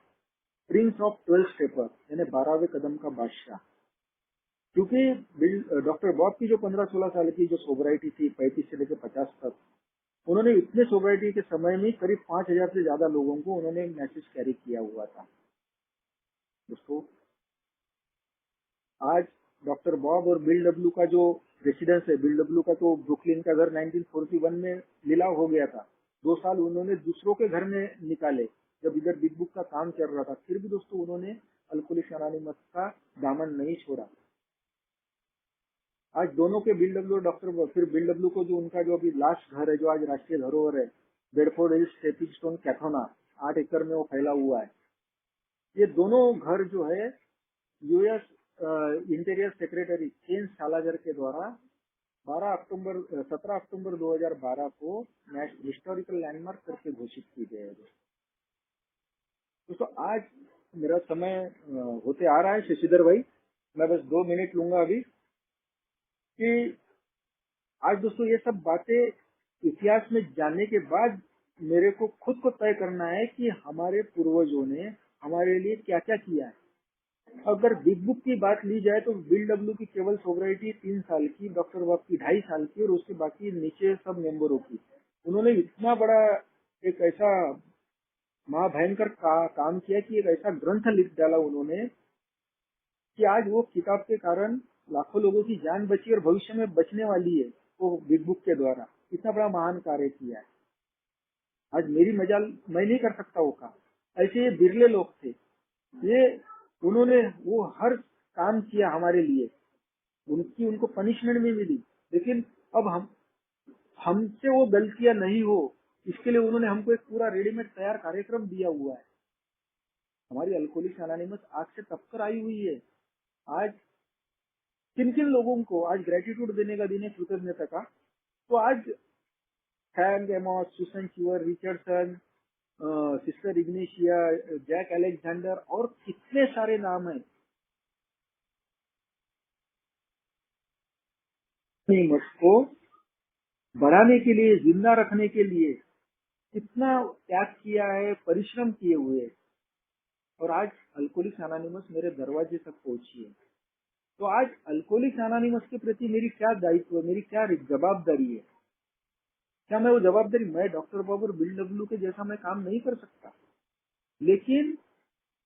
S1: प्रिंस ऑफ 12 स्टेपर, यानी 12वें कदम का बादशाह। क्योंकि डॉक्टर बॉब की जो 15-16 साल की जो सोबराइटी थी, 35 से लेकर 50 तक, उन्होंने इतने सोबराइटी के समय में करीब 5000 से ज्यादा लोगों को उन्होंने मैसेज कैरी किया हुआ था। दोस्तों आज डॉक्टर बॉब और बिल डब्ल्यू का जो रेसिडेंस है, बिल डब्ल्यू का तो ब्रुकलिन का घर 1941 में लीलाव हो गया था। 2 साल उन्होंने दूसरों के घर में निकाले जब इधर बिग बुक का काम चल रहा था, फिर भी दोस्तों उन्होंने अल्कोहलिक्स एनोनिमस का दामन नहीं छोड़ा। आज दोनों के बिल डब्ल्यू और डॉक्टर, फिर बिल डब्ल्यू को जो उनका जो अभी लास्ट घर है, जो आज राष्ट्रीय धरोहर है, बेडफोर्ड हिल्स स्टेपिंग स्टोन कैथोना, 8 एकड़ में वो फैला हुआ है। ये दोनों घर जो है यूएस इंटीरियर सेक्रेटरी केन सालाजर के द्वारा 17 अक्टूबर 2012 को हिस्टोरिकल लैंडमार्क करके घोषित की गए हैं। दोस्तों आज मेरा समय होते आ रहा है, शशिधर भाई, मैं बस 2 मिनट लूंगा अभी कि आज दोस्तों ये सब बातें इतिहास में जानने के बाद मेरे को खुद को तय करना है कि हमारे पूर्वजों ने हमारे लिए क्या क्या किया है। अगर बिग बुक की बात ली जाए तो बिल डब्ल्यू की केवल सोवराइटी 3 साल की, डॉक्टर वॉक की 2.5 साल की, और उसके बाकी नीचे सब मेंबरों की। उन्होंने इतना बड़ा एक ऐसा महाभयंकर काम किया कि एक ऐसा ग्रंथ लिख डाला उन्होंने कि आज वो किताब के कारण लाखों लोगों की जान बची और भविष्य में बचने वाली है, वो बिग बुक के द्वारा इतना बड़ा महान कार्य किया है। आज मेरी मजाल मैं नहीं कर सकता वो काम। ऐसे ये बिरले लोग थे, ये उन्होंने वो हर काम किया हमारे लिए, उनकी उनको पनिशमेंट भी मिली। लेकिन अब हमसे वो गलतियां नहीं हो, इसके लिए उन्होंने हमको एक पूरा रेडीमेड तैयार कार्यक्रम दिया हुआ है। हमारी अल्कोहलिक्स अनोनिमस आज से तब कर आई हुई है। आज किन किन लोगों को आज ग्रेटिट्यूड देने का दिन है, कृतज्ञता का, तो आज Hank Amos, Susan Cheever, Richardson, sister Ignatia, Jack Alexander और कितने सारे नाम हैं। अनोनिमस को बढ़ाने के लिए, जिंदा रखने के लिए कितना त्याग किया है, परिश्रम किए हुए, और आज अल्कोहलिक्स अनोनिमस मेरे दरवाजे तक पहुंची है। तो आज अल्कोहलिक्स अनोनिमस के प्रति मेरी क्या दायित्व है, मेरी क्या जवाबदारी है? क्या मैं वो जवाबदारी, मैं डॉक्टर बाबू और बिल डब्ल्यू के जैसा मैं काम नहीं कर सकता, लेकिन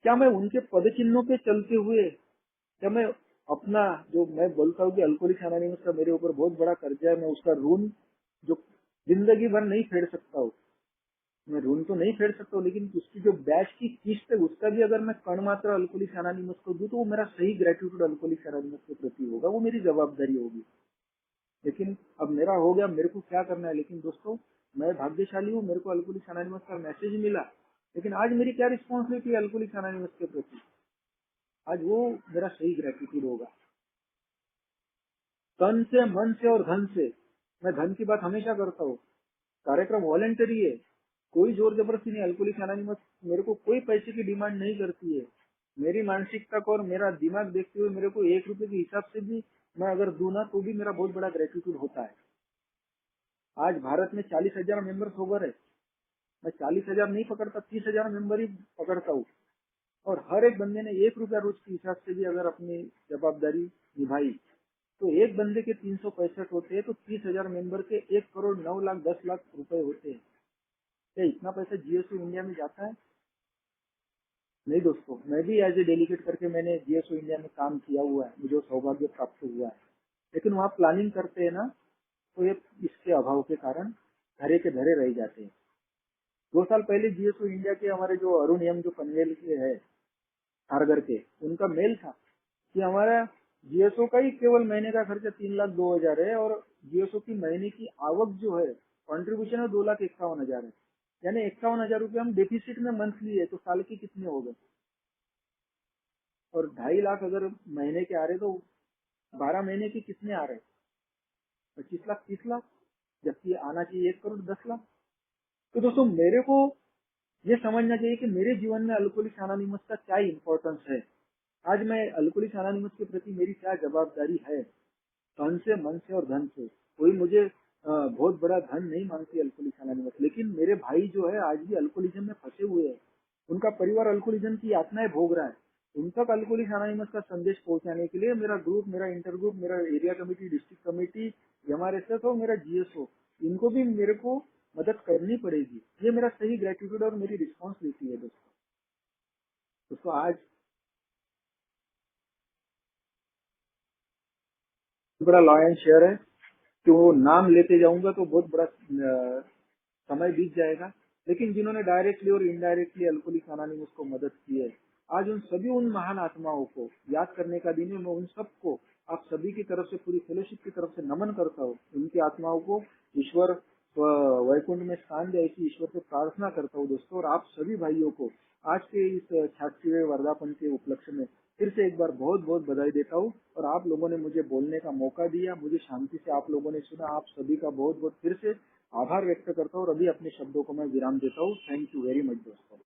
S1: क्या मैं उनके पद चिन्हों पे चलते हुए, क्या मैं अपना, जो मैं बोलता हूँ कि अल्कोहलिक्स अनोनिमस का मेरे ऊपर बहुत बड़ा कर्जा है, मैं उसका ऋण जो जिंदगी भर नहीं फेड सकता हूँ, मैं ऋण तो नहीं फेड सकता हूँ, लेकिन उसकी जो बैच की किस्त है उसका भी अगर मैं कण मात्रा अल्कोहलिक्स अनोनिमस को दूं तो वो मेरा सही ग्रेटिट्यूड अल्कोहलिक्स अनोनिमस के प्रति होगा, वो मेरी जवाबदारी होगी। लेकिन अब मेरा हो गया, मेरे को क्या करना है? लेकिन दोस्तों, मैं भाग्यशाली हूँ, मेरे को अल्कोहलिक्स अनोनिमस का मैसेज मिला, लेकिन आज मेरी क्या रिस्पॉन्सिबिलिटी है अल्कोहलिक्स अनोनिमस के प्रति? आज वो मेरा सही ग्रेटिट्यूड होगा, तन से, मन से और धन से। मैं धन की बात हमेशा करता हूँ। कार्यक्रम वॉलेंटरी है, कोई जोर जबरदस्ती नहीं। अल्कोहलिक्स अनोनिमस मेरे को कोई पैसे की डिमांड नहीं करती है। मेरी मानसिकता को और मेरा दिमाग देखते हुए मेरे को 1 रुपए के हिसाब से भी मैं अगर दूं ना तो भी मेरा बहुत बड़ा ग्रेटिट्यूड होता है। आज भारत में 40,000 मेंबर सोबर है, मैं 40,000 नहीं पकड़ता, 30,000 मेंबर ही पकड़ता हूँ। और हर एक बंदे ने 1 रुपया रोज के हिसाब से भी अगर अपनी जवाबदारी निभाई तो एक बंदे के 365 होते हैं, तो 30,000 मेंबर के 1,09,10,00,000 रुपए होते हैं। क्या इतना पैसा जीएसओ इंडिया में जाता है? नहीं दोस्तों, मैं भी एज ए डेलीगेट करके मैंने जीएसओ इंडिया में काम किया हुआ है, मुझे सौभाग्य प्राप्त हुआ है। लेकिन वहाँ प्लानिंग करते हैं ना, तो ये इसके अभाव के कारण धरे के धरे रह जाते हैं। 2 साल पहले जीएसओ इंडिया के हमारे जो अरुण एम जो पनवेल के है, खारगर के, उनका मेल था कि हमारा जीएसओ का ही केवल महीने का खर्चा 3,02,000 है, और जीएसओ की महीने की आवक जो है, कंट्रीब्यूशन है 2,51,000 है। यानी 51,000 रुपये हम डेफिसिट में मंथली है, तो साल के कितने हो गए? और 2.5 लाख अगर महीने के आ रहे तो 12 महीने के कितने आ रहे? 25 लाख, 30 लाख, जबकि आना चाहिए 1,10,00,000। तो दोस्तों, मेरे को ये समझना चाहिए कि मेरे जीवन में अल्कोहलिक्स अनोनिमस का क्या इम्पोर्टेंस है। आज मैं अल्कोहलिक्स अनोनिमस के प्रति मेरी क्या जवाबदारी है, तन से, मन से और धन से। कोई मुझे बहुत बड़ा धन नहीं मांगती अल्कोहलिक्स अनोनिमस, लेकिन मेरे भाई जो है आज भी अल्कोहलिज्म में फंसे हुए हैं, उनका परिवार अल्कोहलिज्म की यातनाएं भोग रहा है। उन तक अल्कोहलिक्स अनोनिमस का संदेश पहुंचाने के लिए मेरा ग्रुप, मेरा इंटर ग्रुप, मेरा एरिया कमेटी, डिस्ट्रिक्ट कमेटी, एमआरएसएस और मेरा जीएसओ, इनको भी मेरे को मदद करनी पड़ेगी। ये मेरा सही ग्रेटिट्यूड और मेरी रिस्पॉन्सिबिलिटी है दोस्तों। दोस्तों, आज बड़ा लॉ एंड शेयर है कि वो नाम लेते जाऊंगा तो बहुत बड़ा समय बीत जाएगा। लेकिन जिन्होंने डायरेक्टली और इनडायरेक्टली अल्कोहलिक्स अनोनिमस को मदद की है, आज उन सभी उन महान आत्माओं को याद करने का दिन है। मैं उन सबको, आप सभी की तरफ से, पूरी फेलोशिप की तरफ से नमन करता हूँ। उनकी आत्माओं को ईश्वर वैकुंठ में स्थान दे, ऐसी ईश्वर से प्रार्थना करता हूँ दोस्तों। और आप सभी भाइयों को आज के इस 66वें वर्धापन के उपलक्ष्य में फिर से एक बार बहुत बहुत बधाई देता हूँ। और आप लोगों ने मुझे बोलने का मौका दिया, मुझे शांति से आप लोगों ने सुना, आप सभी का बहुत बहुत फिर से आभार व्यक्त करता हूँ और अभी अपने शब्दों को मैं विराम देता हूँ। थैंक यू वेरी मच दोस्तों।